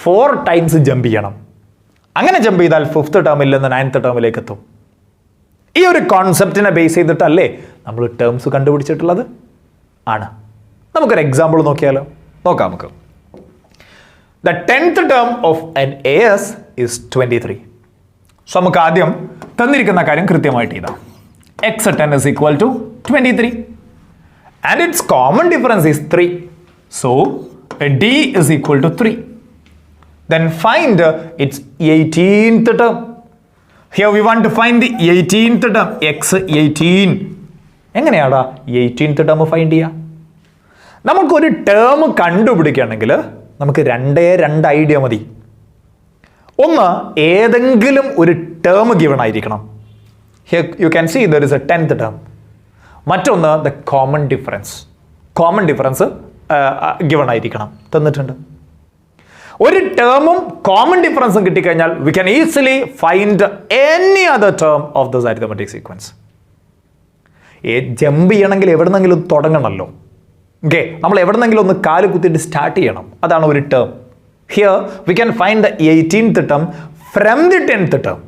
[SPEAKER 1] 4 times jump ചെയ്യണം. അങ്ങനെ ജമ്പ് ചെയ്താൽ 5th ടേമിൽ നിന്ന് 9th ടേമിലേക്ക് എത്തും. ഈ ഒരു കോൺസെപ്റ്റിനെ ബേസ് ചെയ്തിട്ടല്ലേ നമ്മൾ ടേംസ് കണ്ടുപിടിച്ചിട്ടുള്ളത്? ആണ്. നമുക്കൊരു എക്സാമ്പിൾ നോക്കിയാലോ? നോക്കാം നമുക്ക്. The 10th term of an AS is 23. So നമുക്ക് ആദ്യം തന്നിരിക്കുന്ന കാര്യം കൃത്യമായിട്ട് എഴുതാം. x10 is equal to 23 and its common difference is 3. So d is equal to 3. Then find its 18th term. Here we want to find the 18th term, x18. എങ്ങനെയാടാ 18th term ഫൈൻഡ് ചെയ്യുക? നമുക്കൊരു ടേം കണ്ടുപിടിക്കുകയാണെങ്കിൽ നമുക്ക് രണ്ട് ഐഡിയ മതി. ഒന്ന്, ഏതെങ്കിലും ഒരു ടേം ഗിവൺ ആയിരിക്കണം. Here you can see there is a 10th term. മറ്റൊന്ന് the common difference. Common difference given ആയിരിക്കണം, തന്നിട്ടുണ്ട്. ഒരു ടേമും കോമൺ ഡിഫറൻസും കിട്ടിക്കഴിഞ്ഞാൽ we can easily find any other term of this arithmetic sequence. Jump ചെയ്യണമെങ്കിൽ എവിടെന്നെങ്കിലും തുടങ്ങണമല്ലോ. ഓക്കെ, നമ്മൾ എവിടെന്നെങ്കിലും ഒന്ന് കാല് കുത്തിയിട്ട് സ്റ്റാർട്ട് ചെയ്യണം. അതാണ് ഒരു term. Here we can find the 18th term from the 10th term.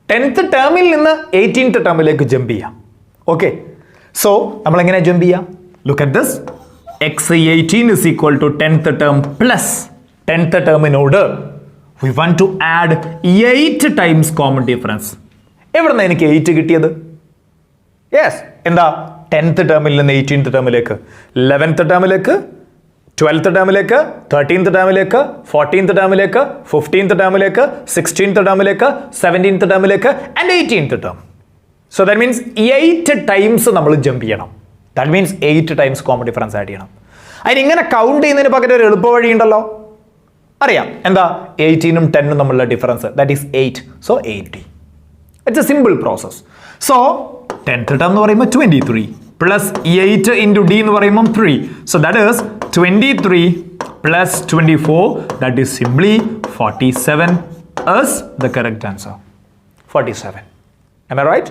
[SPEAKER 1] 10th ടേമിൽ നിന്ന് 18th ടേമിലേക്ക് ജമ്പ് ചെയ്യാം. ഓക്കെ, സോ നമ്മൾ എങ്ങനെ ജമ്പ് ചെയ്യാം? Look at this. x18 is equal to 10th term plus 10th terminode. We want to add 8 times common difference. എവിടുന്ന എനിക്ക് 8 കിട്ടിയത്? യെസ്, എന്താ 10th ടേമിൽ നിന്ന് 18th ടേമിലേക്ക്, 11th ടേമിലേക്ക്, 12th ടേമിലേക്ക്, 13th ടേമിലേക്ക്, 14th ടേമിലേക്ക്, 15th ടേമിലേക്ക്, 16th ടേമിലേക്ക്, 17th ടേമിലേക്ക് and 18th term. So that means 8 times നമ്മൾ ജമ്പ് ചെയ്യണം. That means 8 times common difference add ചെയ്യണം. അതിന് ഇങ്ങനെ കൗണ്ട് ചെയ്യുന്നതിന് പകരം ഒരു എളുപ്പ വഴി ഉണ്ടല്ലോ, അറിയാം. എന്താ 18ഉം 10ഉം തമ്മിലുള്ള difference? That is 8. So 80. It's A simple process. So 10th term എന്ന് പറയുമ്പോൾ 23 പ്ലസ് 8 ഇൻറ്റു ഡി എന്ന് പറയുമ്പോൾ 3. So that is 23 plus 24. That is simply 47 is the correct answer. 47. Am I right?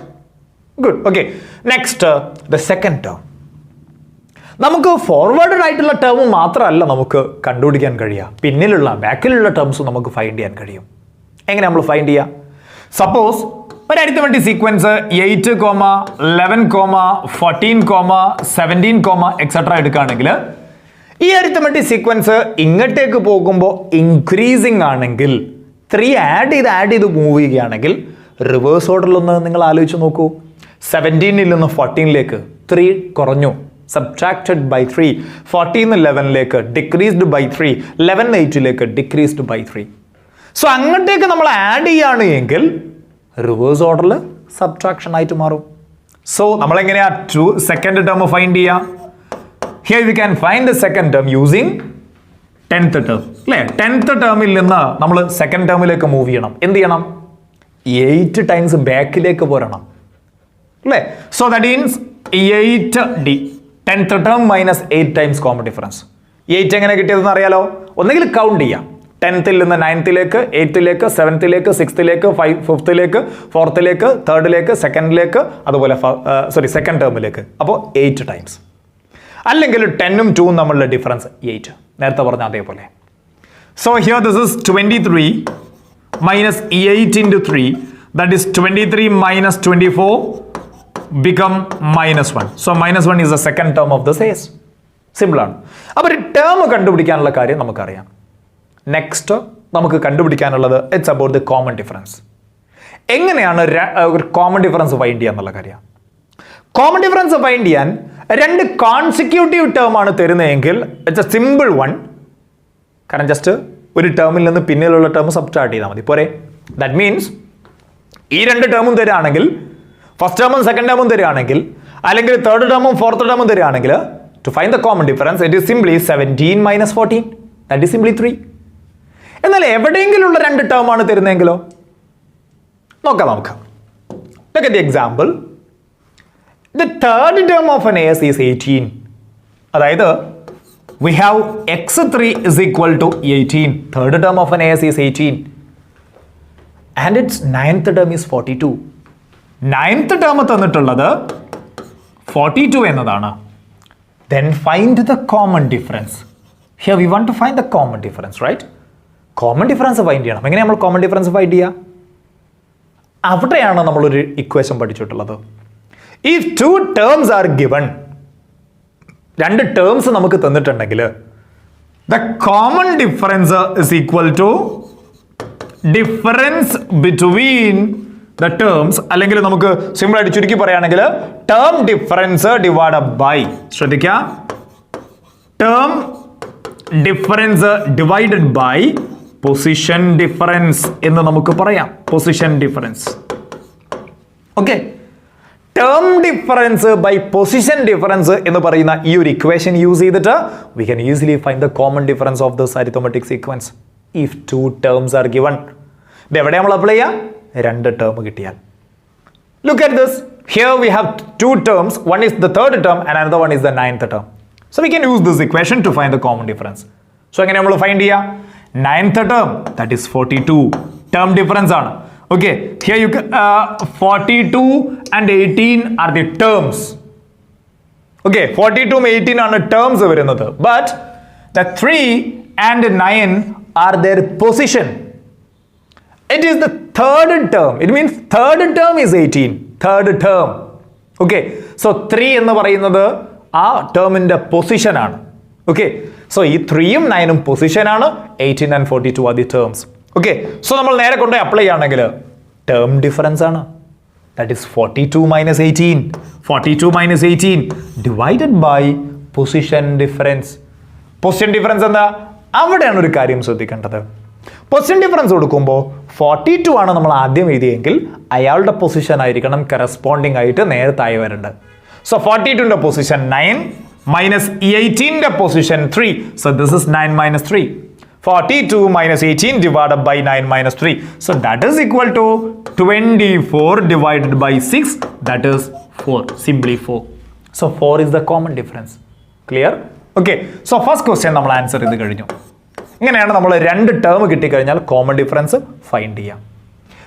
[SPEAKER 1] Good. Okay. Next, the second term. നമുക്ക് ഫോർവേഡഡ് ആയിട്ടുള്ള ടേം മാത്രമല്ല നമുക്ക് കണ്ടുപിടിക്കാൻ കഴിയുക, പിന്നിലുള്ള ബാക്കിലുള്ള ടേംസ് നമുക്ക് ഫൈൻഡ് ചെയ്യാൻ കഴിയും. എങ്ങനെ നമ്മൾ ഫൈൻഡ് ചെയ്യുക? സപ്പോസ് ഒരു അരിത്മെറ്റിക് സീക്വൻസ് 8, 11, 14, 17, എക്സെട്ര എടുക്കുകയാണെങ്കിൽ ഈ അരിത്മെറ്റിക് സീക്വൻസ് ഇങ്ങോട്ടേക്ക് പോകുമ്പോൾ ഇൻക്രീസിങ് ആണെങ്കിൽ 3 ആഡ് ചെയ്ത് മൂവ് ചെയ്യുകയാണെങ്കിൽ റിവേഴ്സ് ഓർഡറിലൊന്ന് നിങ്ങൾ ആലോചിച്ച് നോക്കൂ. 17ൽ നിന്ന് 14ലേക്ക് 3 കുറഞ്ഞു, subtracted by 3. 14 11ലേക്ക് decreased by 3. 11 8ലേക്ക് decreased by 3. So അങ്ങോട്ടേക്ക് നമ്മൾ ആഡ് ചെയ്യാണ് എങ്കിൽ റിവേഴ്സ് ഓർഡറിൽ സബ്ട്രാക്ഷൻ ആയിട്ട് മാറും. സോ നമ്മൾ എങ്ങനെയാ സെക്കൻഡ് ടേം ഫൈൻഡ് ചെയ്യാം? Here we can find the second term using 10th term. അല്ലേ? 10th ടേമിൽ നിന്ന് നമ്മൾ സെക്കൻഡ് ടേമിലേക്ക് മൂവ് ചെയ്യണം. എന്ത് ചെയ്യണം? 8 ടൈംസ് ബാക്കിലേക്ക് പോരണം. അല്ലേ? So that means 8d 10th term minus 8 times common difference. 8 എങ്ങനെ കിട്ടിയതെന്ന് അറിയാലോ? ഒന്നെങ്കിൽ കൗണ്ട് ചെയ്യാം. 10th നിന്ന് 9th-ലേക്ക്, 8th-ലേക്ക്, 7th-ലേക്ക്, 6th-ലേക്ക്, 5th-ലേക്ക്, 4th-ലേക്ക്, 3rd-ലേക്ക്, 2nd-ലേക്ക്, അതുപോലെ സെക്കൻഡ് ടേമിലേക്ക്. അപ്പോൾ 8 ടൈംസ്. അല്ലെങ്കിൽ 10ഉം 2ഉം തമ്മിലുള്ള ഡിഫറൻസ് 8. നേരത്തെ പറഞ്ഞ അതേപോലെ. So here this is 23 minus 8 into 3. That is 23 minus 24 become -1. So -1 is the second term of this case. Simple ആണ്. അപ്പോൾ ഒരു ടേം കണ്ടുപിടിക്കാനുള്ള കാര്യം നമുക്കറിയാം. നെക്സ്റ്റ് നമുക്ക് കണ്ടുപിടിക്കാനുള്ളത് it's about the common difference. എങ്ങനെയാണ് ഒരു കോമൺ ഡിഫറൻസ് ഫൈൻഡ് ചെയ്യുക എന്നുള്ള കാര്യം? കോമൺ ഡിഫറൻസ് ഫൈൻഡ് ചെയ്യാൻ 2 കോൺസിക്യൂട്ടീവ് ടേം ആണ് തരുന്നതെങ്കിൽ ഇറ്റ്സ് എ സിമ്പിൾ വൺ. കാരണം ജസ്റ്റ് ഒരു ടേമിൽ നിന്ന് പിന്നിലുള്ള ടേം സബ്ട്രാക്ട് ചെയ്താൽ മതി, പോരെ? ദാറ്റ് മീൻസ് ഈ 2 ടേമും തരികയാണെങ്കിൽ, ഫസ്റ്റ് ടേമും സെക്കൻഡ് ടേമും തരികയാണെങ്കിൽ, അല്ലെങ്കിൽ 3rd ടേമും 4th ടേമും തരികയാണെങ്കിൽ, to find the common difference it is simply 17 minus 14. That is simply 3. എന്നാൽ എവിടെയെങ്കിലുള്ള 2 ടേം ആണ് തരുന്നതെങ്കിലോ? നോക്കാം നമുക്ക്. Look at the example. The third term of an AS is 18. അതായത് we have x3 is equal to 18. Third term of an AS is 18. And its 9th term is 42. 9th term തന്നിട്ടുള്ളത് 42 എന്നതാണ്. Then find the common difference. Here we want to find the common difference, right? Common difference find ചെയ്യണം. എങ്ങനെ നമ്മൾ കോമൺ ഡിഫറൻസ് ഫൈൻഡ് ചെയ്യുക? അവിടെയാണ് നമ്മളൊരു ഇക്വേഷൻ പഠിച്ചിട്ടുള്ളത്. If 2 terms are given, 2 terms നമുക്ക് തന്നിട്ടുണ്ടെങ്കിൽ the common difference is equal to difference between the terms. അല്ലെങ്കിൽ നമുക്ക് സിമ്പിൾ ആയിട്ട് ചുരുക്കി പറയുകയാണെങ്കിൽ ടേം ഡിഫറൻസ് ഡിവൈഡഡ് ബൈ, ശ്രദ്ധിക്കുക, term difference divided by position difference എന്ന് നമുക്ക് പറയാം. Position difference. Okay, term difference by position difference എന്ന് പറയുന്ന ഈ ഒരു ഇക്വേഷൻ യൂസ് ചെയ്തിട്ട് we can easily find the common difference of this arithmetic sequence if 2 terms are given. ഇത് എവിടെ നമ്മൾ അപ്ലൈ ചെയ്യാം? 2 ടേം കിട്ടിയാൽ. Look at this. Here we have 2 terms. One is the 3rd term and another one is the 9th term. So we can use this equation to find the common difference. So എങ്ങനെ നമ്മൾ ഫൈൻഡ് ചെയ്യാം? 9th term, that is 42. Term difference ആണ്. Okay, here you can 42 and 18 are the terms. Okay, 42 ഉം 18 ആണ് terms വരുന്നത്. But the 3 and 9 are their position. It is the 3rd term. It means 3rd term is 18. 3rd term. Okay, so 3 എന്ന് പറയുന്നത് ആ ടേമിന്റെ പൊസിഷൻ ആണ്. ഓക്കെ, സോ ഈ 3ഉം 9ഉം പൊസിഷൻ ആണ്, 18 and 42 are the terms. Okay, so നമ്മൾ നേരെ കൊണ്ടുപോയി അപ്ലൈ ചെയ്യുകയാണെങ്കിൽ ടേം ഡിഫറൻസ് ആണ്. That is 42 minus 18. 42 minus 18 divided by position difference. Position difference എന്താ? അവിടെയാണ് ഒരു കാര്യം ശ്രദ്ധിക്കേണ്ടത്. പൊസിഷൻ ഡിഫറൻസ് കൊടുക്കുമ്പോൾ 42 ആണ് നമ്മൾ ആദ്യം എഴുതിയെങ്കിൽ അയാളുടെ പൊസിഷൻ ആയിരിക്കണം കറസ്പോണ്ടിങ് ആയിട്ട് നേരത്തായി വരേണ്ടത്. സോ 42ന്റെ പൊസിഷൻ 9 മൈനസ് 18ന്റെ position 3. So this is 9 minus 3. 42 minus 18 divided by 9 minus 3. So that is equal to 24 divided by 6. That is 4. Simply 4. So 4 is the common difference. Clear? Okay. So first question നമ്മൾ ആൻസർ ചെയ്ത് കഴിഞ്ഞു. ഇങ്ങനെയാണ് നമ്മൾ രണ്ട് ടേം കിട്ടിക്കഴിഞ്ഞാൽ കോമൺ ഡിഫറൻസ് ഫൈൻഡ് ചെയ്യാം.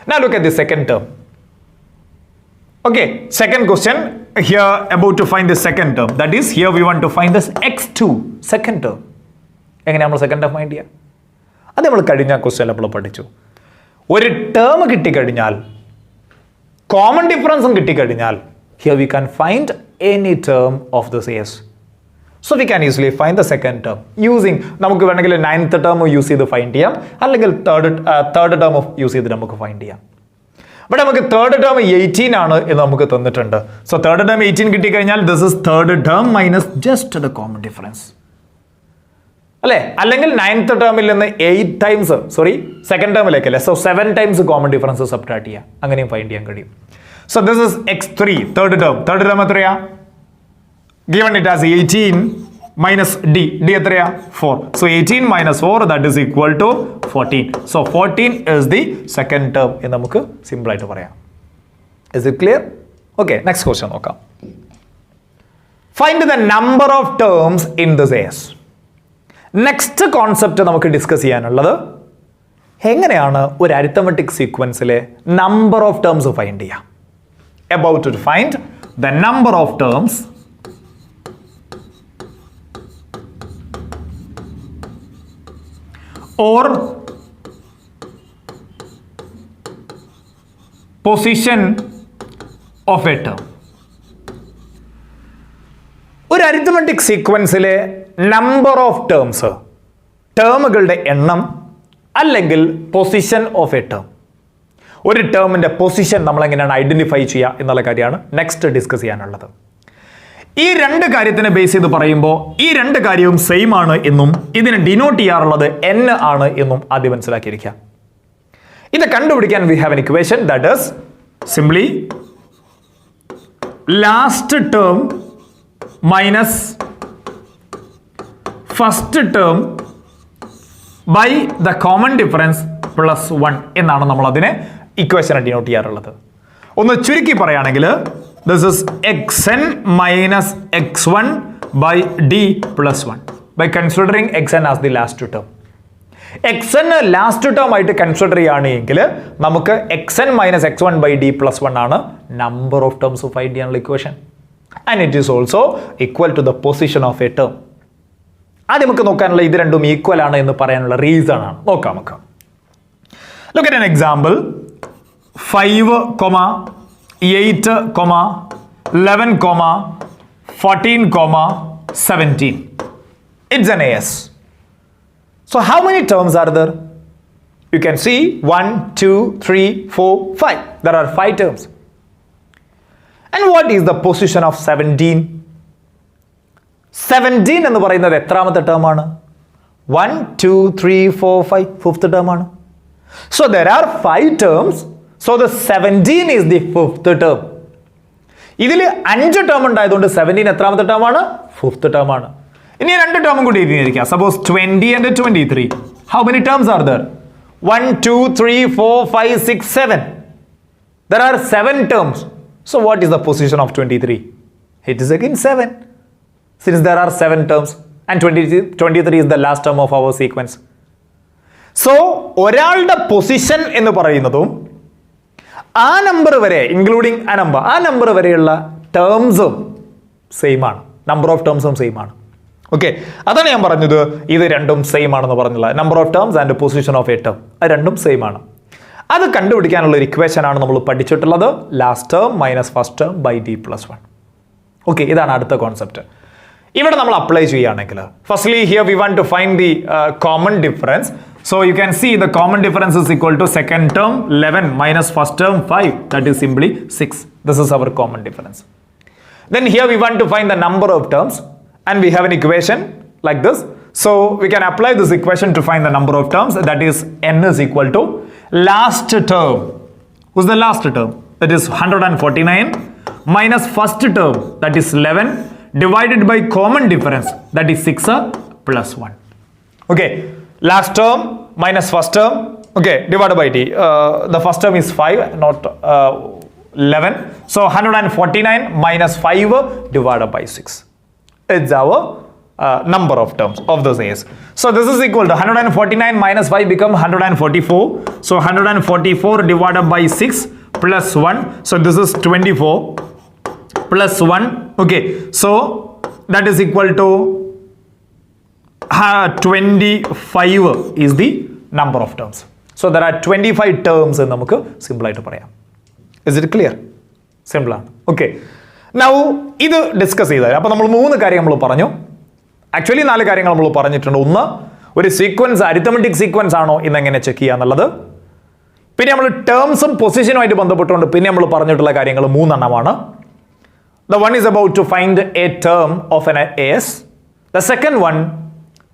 [SPEAKER 1] Now look at the second term. Okay. Second question here about to find the second term. That is here we want to find this x2 second term. എങ്ങനെ നമ്മൾ സെക്കൻഡ് ടേം ഫൈൻഡ് ചെയ്യാം? അത് നമ്മൾ കഴിഞ്ഞ ക്വസ്റ്റ്യൻ നമ്മൾ പഠിച്ചു. ഒരു ടേം കിട്ടിക്കഴിഞ്ഞാൽ കോമൺ ഡിഫറൻസും കിട്ടിക്കഴിഞ്ഞാൽ here we can find any term of this S. So we can easily find the second term using, നമുക്ക് വേണമെങ്കിൽ 9th ടേം യൂസ് ചെയ്ത് ഫൈൻഡ് ചെയ്യാം, അല്ലെങ്കിൽ തേർഡ് ടേം യൂസ് ചെയ്ത് നമുക്ക് ഫൈൻഡ് ചെയ്യാം. ബട്ട് നമുക്ക് തേർഡ് ടേം 18 ആണ് എന്ന് നമുക്ക് തന്നിട്ടുണ്ട്. സോ തേർഡ് ടേം 18 കിട്ടിക്കഴിഞ്ഞാൽ this is third term minus just the common difference അല്ലേ? അല്ലെങ്കിൽ 9th ടേമിൽ നിന്ന് 8 ടൈംസ് സെക്കൻഡ് ടേമിലേക്കല്ലേ, so 7 times common difference subtract ചെയ്യാം, അങ്ങനെയും ഫൈൻഡ് ചെയ്യാൻ കഴിയും. So this is x3 third term എത്രയാ? Given it as 18 minus d എത്രയാ? 4. So 18 minus 4 that is equal to 14. So 14 is the second term എന്ന് നമുക്ക് സിമ്പിൾ ആയിട്ട് പറയാം. Is it clear? Okay, next question നോക്കാം. Find the number of terms in this S. Next concept നമുക്ക് ഡിസ്കസ് ചെയ്യാനുള്ളത് എങ്ങനെയാണ് ഒരു അരിത്തമെറ്റിക് സീക്വൻസിലെ നമ്പർ ഓഫ് ടേംസ് ഫൈൻഡ് ചെയ്യാം. About to find the number of terms or position of a term. ഒരു അരിത്തമെറ്റിക് സീക്വൻസിലെ നമ്പർ ഓഫ് ടേംസ്, ടേമുകളുടെ എണ്ണം അല്ലെങ്കിൽ പൊസിഷൻ ഓഫ് എ ടേം. ഒരു ടേമിൻ്റെ പൊസിഷൻ നമ്മൾ എങ്ങനെയാണ് ഐഡന്റിഫൈ ചെയ്യുക എന്നുള്ള കാര്യമാണ് നെക്സ്റ്റ് ഡിസ്കസ് ചെയ്യാനുള്ളത്. ഈ രണ്ട് കാര്യത്തിനെ ബേസ് ചെയ്ത് പറയുമ്പോൾ ഈ രണ്ട് കാര്യവും സെയിം ആണ് എന്നും ഇതിനെ ഡിനോട്ട് ചെയ്യാറുള്ളത് n ആണ് എന്നും ആദ്യം മനസ്സിലാക്കിയിരിക്കുക. ഇത് കണ്ടുപിടിക്കാൻ we have an equation that is simply last term minus first term by the common difference plus 1 എന്നാണ് നമ്മൾ അതിനെ ഇക്വേഷനെ ഡിനോട്ട് ചെയ്യാറുള്ളത്. ഒന്ന് ചുരുക്കി പറയുകയാണെങ്കിൽ this is xn minus x1 by d plus 1 by considering xn as the last term. xn last term ആയിട്ട് കൺസിഡർ ചെയ്യുകയാണെങ്കിൽ നമുക്ക് xn minus x1 by d plus 1 ആണ് നമ്പർ ഓഫ് ടേംസ് ഫൈൻഡ് ചെയ്യാനുള്ള equation. And it is also equal to the position of a term. ആദ്യം നമുക്ക് നോക്കാനുള്ള ഇത് രണ്ടും ഈക്വൽ ആണ് എന്ന് പറയാനുള്ള റീസൺ ആണ്. നോക്കാം നമുക്ക്. Look at an example 5, 8, 11, 14, 17. It's an AS. So how many terms are there? You can see 1, 2, 3, 4, 5. There are 5 terms. And what is the position of 17? 17 എന്ന് പറയുന്നത് എത്രാമത്തെ ടേം ആണ്? 1, 2, 3, 4, 5 ഫിഫ്ത്ത് ടേം ആണ്. So there are 5 terms. So the 17 is the fifth term. ഇതിൽ 5 ടേം ഉണ്ടായതുകൊണ്ട് 17 എത്രാമത്തെ ടേം ആണ്? ഫിഫ്ത്ത് ടേം ആണ്. ഇനി 2 ടേമും കൂടി എഴുതിയിരിക്കുക. Suppose 20 and 23. How many terms are there? 1, 2, 3, 4, 5, 6, 7. There are 7 terms. So what is the position of 23? It is again 7. Since there are 7 terms and 23 is the last term of our sequence. So ഒരാളുടെ പൊസിഷൻ എന്ന് പറയുന്നതും ആ നമ്പർ വരെ ഇൻക്ലൂഡിങ് ആ നമ്പർ വരെയുള്ള ടേംസും സെയിം ആണ്. നമ്പർ ഓഫ് ടേംസും സെയിം ആണ്. ഓക്കെ, അതാണ് ഞാൻ പറഞ്ഞത് ഇത് രണ്ടും സെയിം ആണെന്ന് പറഞ്ഞുള്ള number of terms and position of a term അത് രണ്ടും സെയിം ആണ്. അത് കണ്ടുപിടിക്കാനുള്ള ഒരു ഇക്വേഷൻ ആണ് നമ്മൾ പഠിച്ചിട്ടുള്ളത്. Last term minus first term by d plus 1. Okay, ഇതാണ് അടുത്ത കോൺസെപ്റ്റ്. ഇവിടെ നമ്മൾ അപ്ലൈ ചെയ്യുകയാണെങ്കിൽ firstly here we want to find the common difference. So you can see the common difference is equal to second term 11 minus first term 5, that is simply 6. This is our common difference. Then here we want to find the number of terms and we have an equation like this. So we can apply this equation to find the number of terms, that is n is equal to last term. Who's the last term? That is 149 minus first term, that is 11, divided by common difference, that is 6 plus 1. Okay. Last term minus first term, okay, divided by t. The first term is 5, not 11. So 149 minus 5 divided by 6. It's our number of terms of this is. So this is equal to 149 minus 5 become 144. So 144 divided by 6 plus 1. So this is 24 plus 1. Okay, so that is equal to 25 is the number of terms. So there are 25 terms എന്ന് നമുക്ക് സിമ്പിൾ ആയിട്ട് പറയാം. Is it clear? സിമ്പിൾ ആണ്. ഓക്കെ, നൗ ഇത് ഡിസ്കസ് ചെയ്താൽ അപ്പോൾ നമ്മൾ 3 കാര്യങ്ങൾ നമ്മൾ പറഞ്ഞു. ആക്ച്വലി 4 കാര്യങ്ങൾ നമ്മൾ പറഞ്ഞിട്ടുണ്ട്. ഒന്ന്, ഒരു സീക്വൻസ് അരിത്തമെറ്റിക് സീക്വൻസ് ആണോ എന്ന് എങ്ങനെ ചെക്ക് ചെയ്യുക എന്നുള്ളത്. പിന്നെ നമ്മൾ ടേംസും പൊസിഷനുമായിട്ട് ബന്ധപ്പെട്ടുകൊണ്ട് പിന്നെ നമ്മൾ പറഞ്ഞിട്ടുള്ള കാര്യങ്ങൾ 3 എണ്ണമാണ്. The one is about to find a term of an AS. The second one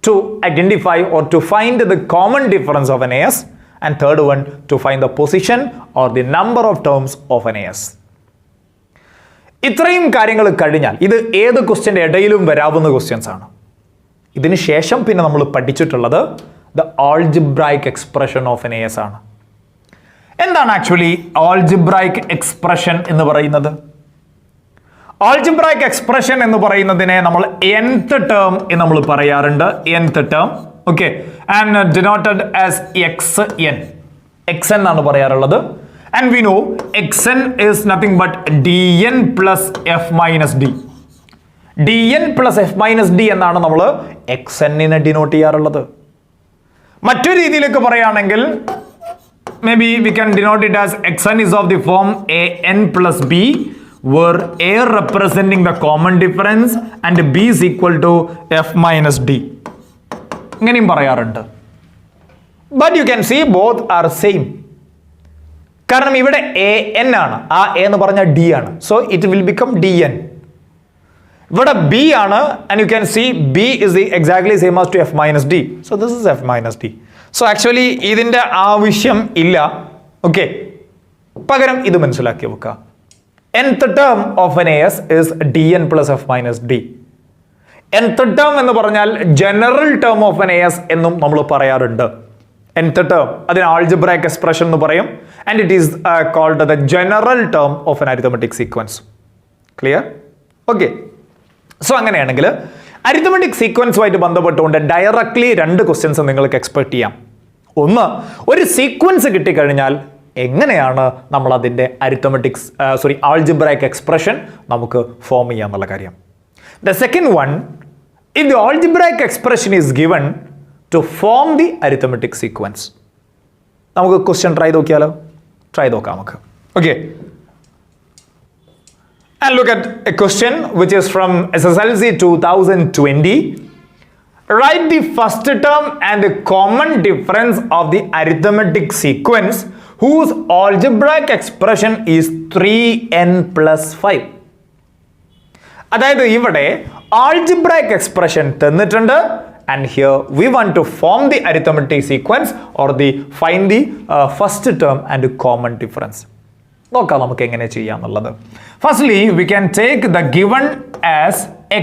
[SPEAKER 1] to identify or to find the common difference of an AS, and third one to find the position or the number of terms of an AS. ഇത്രയും കാര്യങ്ങൾ കഴിഞ്ഞാൽ ഇത് ഏത് ക്വസ്റ്റ്യൻ്റെ ഇടയിലും വരാവുന്ന ക്വസ്റ്റ്യൻസ് ആണ്. ഇതിന് ശേഷം പിന്നെ നമ്മൾ പഠിച്ചിട്ടുള്ളത് the algebraic expression of an AS ആണ്. എന്താണ് ആക്ച്വലി algebraic expression എന്ന് പറയുന്നത്? Algebraic expression എന്ന് പറയുന്നതിനെ നമ്മൾ nth term എന്ന് നമ്മൾ പറയാറുണ്ട്. nth term, okay, and denoted as xn. xn ആണ് പറയാറുള്ളത്. And we know xn is nothing but dn plus f minus d. dn plus f minus d എന്നാണ് നമ്മൾ xn-നെ ഡിനോട്ട് ചെയ്യാറുള്ളത്. മറ്റൊരു രീതിയിലേക്ക് പറയുകയാണെങ്കിൽ maybe we can denote it as xn is of the form an plus b, where a representing the common difference and b is equal to f minus d. ഇങ്ങനെയും പറയാറുണ്ട്. But you can see both are same. കാരണം ഇവിടെ an ആണ്, ആ a എന്ന് പറഞ്ഞാൽ d ആണ്. So it will become dn. ഇവിടെ b ആണ്, and you can see b is the exactly same as to f minus d. So this is f minus d. So actually ഇതിന്റെ ആവശ്യം ഇല്ല. ഓക്കെ, പകരം ഇത് മനസ്സിലാക്കി വെക്കുക. nth term of an AS is dn plus f minus d. nth term എന്ന് പറഞ്ഞാൽ general term of an AS എന്നും നമ്മൾ പറയാറുണ്ട്. nth term അതിന് algebraic expression എന്ന് പറയും, and it is called the general term of an arithmetic sequence. Clear? Okay. So അങ്ങനെയാണെങ്കിൽ arithmetic sequence-ഉമായിട്ട് ബന്ധപ്പെട്ടുകൊണ്ട് ഡയറക്ട്ലി 2 ക്വസ്റ്റ്യൻസ് നിങ്ങൾക്ക് എക്സ്പെക്ട് ചെയ്യാം. ഒന്ന്, ഒരു സീക്വൻസ് കിട്ടിക്കഴിഞ്ഞാൽ എങ്ങനെയാണ് നമ്മൾ അതിൻ്റെ algebraic expression നമുക്ക് ഫോം ചെയ്യാന്നുള്ള കാര്യം. The second one, if the algebraic expression is given to form the arithmetic sequence. നമുക്ക് ക്വസ്റ്റ്യൻ ട്രൈ നോക്കാം നമുക്ക്. Okay. And look at a question which is from SSLC 2020. Write the first term and the common difference of the arithmetic sequence whose algebraic expression is 3n plus 5. അതായത് ഇവിടെ algebraic expression തന്നിട്ടുണ്ട്, and here we want to form the arithmetic sequence or find the first term and the common difference. നോക്കാം നമുക്ക് എങ്ങനെ ചെയ്യാന്നുള്ളത്. Firstly, we can take the given as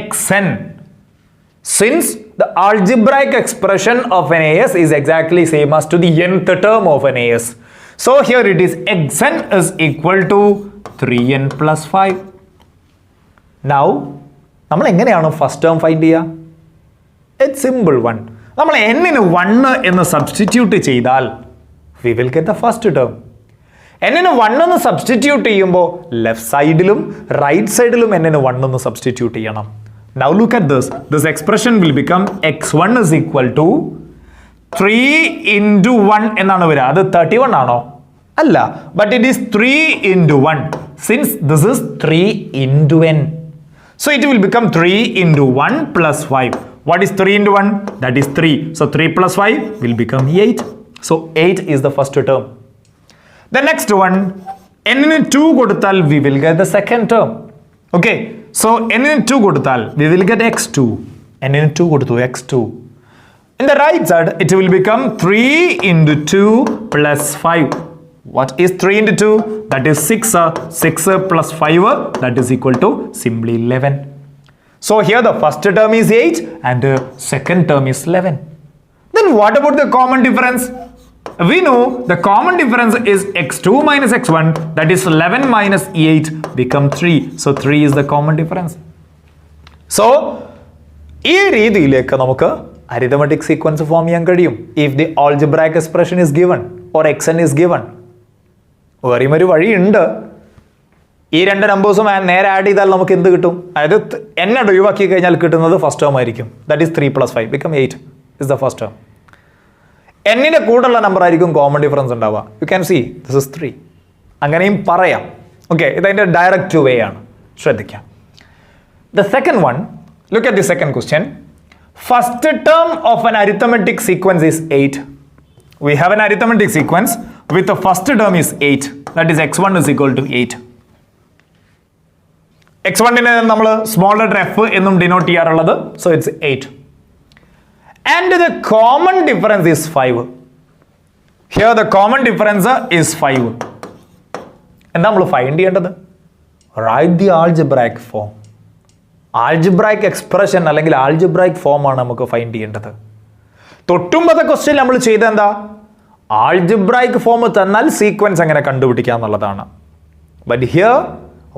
[SPEAKER 1] xn, since the algebraic expression of an AS is exactly same as to the nth term of an AS. So here it is xn is equal to 3n plus 5. Now നമ്മൾ എങ്ങനെയാണ് ഫസ്റ്റ് ടേം ഫൈൻഡ് ചെയ്യുക? It's simple one. നമ്മൾ n-ന് 1 എന്ന് സബ്സ്റ്റിറ്റ്യൂട്ട് ചെയ്താൽ we will get the first term. n-ന് 1 എന്ന് സബ്സ്റ്റിറ്റ്യൂട്ട് ചെയ്യുമ്പോൾ ലെഫ്റ്റ് സൈഡിലും റൈറ്റ് സൈഡിലും n-ന് 1 എന്ന് സബ്സ്റ്റിറ്റ്യൂട്ട് ചെയ്യണം. Now look at this. This expression will become x1 is equal to 3 into 1 എന്നാണ് വരിക. അത് 31 ആണോ? അല്ല, but it is 3 into 1 since this is 3 into n. So it will become 3 into 1 plus 5. What is 3 into 1? That is 3. So 3 plus 5 will become 8. So 8 is the first term. The next one, n in 2 കൊടുത്താൽ we will get the second term. Okay. So n in 2 കൊടുത്താൽ we will get x2. n in 2 കൊടുത്തു x2. In the right side, it will become 3 into 2 plus 5. What is 3 into 2? That is 6. 6 plus 5, that is equal to simply 11. So here the first term is 8 and the second term is 11. Then what about the common difference? We know the common difference is x2 minus x1, that is 11 minus 8 become 3. So 3 is the common difference. So, ഈ രീതിയിലേക്ക് നമുക്ക് arithmetic sequence form ചെയ്യാൻ കഴിയും if the algebraic expression is given or xn is given. വേറെയും ഒരു വഴിയുണ്ട്. ഈ രണ്ട് നമ്പേഴ്സും നേരെ ആഡ് ചെയ്താൽ നമുക്ക് എന്ത് കിട്ടും? അതായത് n ഒഴിവാക്കി കഴിഞ്ഞാൽ കിട്ടുന്നത് ഫസ്റ്റ് ടേം ആയിരിക്കും. That is 3 plus 5 become 8 is the first term. n-ന്റെ കൂടെയുള്ള നമ്പർ ആയിരിക്കും കോമൺ ഡിഫറൻസ് ഉണ്ടാവുക. You can see this is 3. അങ്ങനെയും പറയാം. ഓക്കെ, ഇതതിൻ്റെ ഡയറക്റ്റ് വേ ആണ്. ശ്രദ്ധിക്കാം. The second one, look at the second question. First term of an arithmetic sequence is 8. We have an arithmetic sequence with the first term is 8. That is x1 is equal to 8. x1-നെ നമ്മൾ സ്മോൾ ലെറ്റർ f എന്നും ഡിനോട്ട് ചെയ്യാറുള്ളത്. So it's 8. And the common difference is 5. Here the common difference is 5. എന്താ നമ്മൾ ഫൈൻഡ് ചെയ്യേണ്ടത്? Write the algebraic form. Algebraic expression അല്ലെങ്കിൽ ആൾജിബ്രായിക് ഫോം ആണ് നമുക്ക് ഫൈൻഡ് ചെയ്യേണ്ടത്. തൊട്ടുമ്പത്തെ ക്വസ്റ്റ്യൻ നമ്മൾ ചെയ്ത എന്താ? ആൾജിബ്രായിക് ഫോം തന്നാൽ സീക്വൻസ് എങ്ങനെ കണ്ടുപിടിക്കുക എന്നുള്ളതാണ്. But here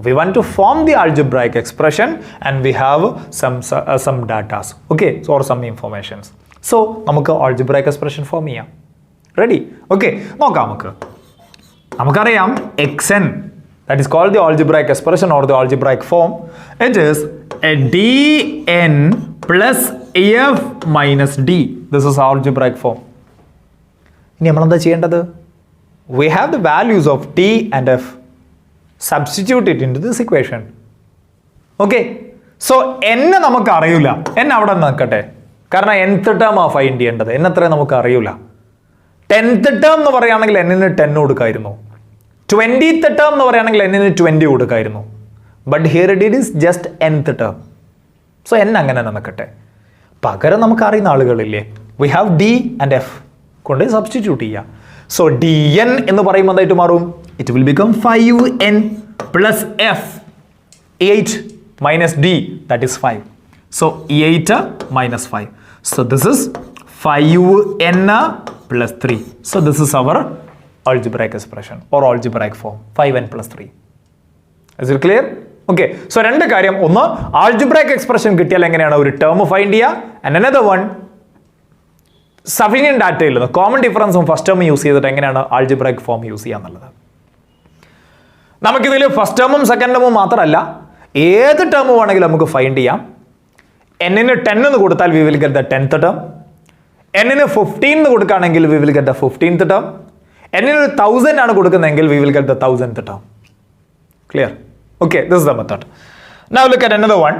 [SPEAKER 1] we want to form the algebraic expression and we have some datas, okay, so or some informations. So നമുക്ക് algebraic expression form ചെയ്യാം. Ready? Okay, നോക്കാം. നമുക്കറിയാം xn, that is called the algebraic expression or the algebraic form. It is a dn plus f minus d. This is algebraic form. ഇനി നമ്മൾ എന്താ ചെയ്യേണ്ടത്? We have the values of t and f. Substitute it into this equation. Okay. So n നമുക്ക് അറിയില്ല. n അവിടെ നിൽക്കട്ടെ. കാരണം nth ടേം ആ ഫൈൻഡ് ചെയ്യേണ്ടത്. n എത്ര നമുക്ക് അറിയില്ല. 10th ടേം എന്ന് പറയുകയാണെങ്കിൽ n-ന് 10 കൊടുക്കായിരുന്നു. 20th ടേം എന്ന് പറയുകയാണെങ്കിൽ n-ന് 20 കൊടുക്കായിരുന്നു. But here it is just nth term. So n അങ്ങനെ നിൽക്കട്ടെ. പകരം നമുക്ക് അറിയുന്ന ആളുകളില്ലേ? We have d and f കൊണ്ട് സബ്സ്റ്റിറ്റ്യൂട്ട് ചെയ്യുക. സോ dn എന്ന് പറയുമ്പോൾ എന്തായിട്ട് മാറും? It will become 5n plus f. 8 minus d, that is 5. So 8 minus 5. So this is 5n plus 3. So this is our algebraic expression or algebraic form. 5n plus 3. Is it clear? Okay. So രണ്ട് കാര്യം. ഒന്ന് algebraic expression കിട്ടിയാൽ എങ്ങനെയാണ് ഒരു ടേം ഫൈൻഡ് ചെയ്യുക. And another one, സഫിഷ്യന്റ് ഡാറ്റയിൽ കോമൺ ഡിഫറൻസും ഫസ്റ്റ് ടേം യൂസ് ചെയ്തിട്ട് എങ്ങനെയാണ് ആൾജിബ്രായിക് ഫോം യൂസ് ചെയ്യുക എന്നുള്ളത്. നമുക്കിതിൽ ഫസ്റ്റ് ടേമും സെക്കൻഡ് ടേമും മാത്രമല്ല ഏത് ടേം വേണമെങ്കിലും നമുക്ക് ഫൈൻഡ് ചെയ്യാം. n-ന് 10 എന്ന് കൊടുത്താൽ we will get the 10th term. n-ന് 15 എന്ന് കൊടുക്കുകയാണെങ്കിൽ we will get the 15th term. n-ന് 1000 ആണ് കൊടുക്കുന്നതെങ്കിൽ we will get the 1000th term. Clear? Okay, this is the method. Now look at another one.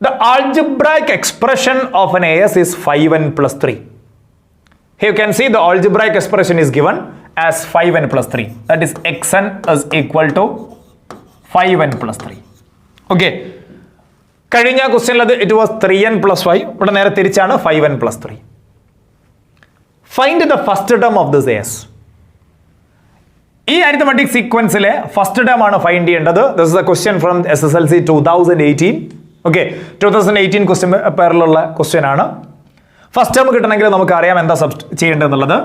[SPEAKER 1] The algebraic expression of an AS is 5n plus 3. Here you can see the algebraic expression is given as 5n plus 3. That is xn is equal to 5n plus 3. Okay. കഴിഞ്ഞ ക്വസ്റ്റ്യനിൽ it was 3n plus 5. ഇവിടെ നേരെ തിരിച്ചാണ് 5n plus 3. Find the first term of this AS. ഈ അരിത്തമെറ്റിക് സീക്വൻസിലെ ഫസ്റ്റ് ടേം ആണ് ഫൈൻഡ് ചെയ്യേണ്ടത്. This is a question from SSLC 2018. Okay, 2018 question പേപ്പറിലുള്ള ക്വസ്റ്റ്യൻ ആണ്. ഫസ്റ്റ് ടേം കിട്ടണമെങ്കിൽ നമുക്ക് അറിയാം എന്താ ചെയ്യേണ്ടതെന്നുള്ളത്.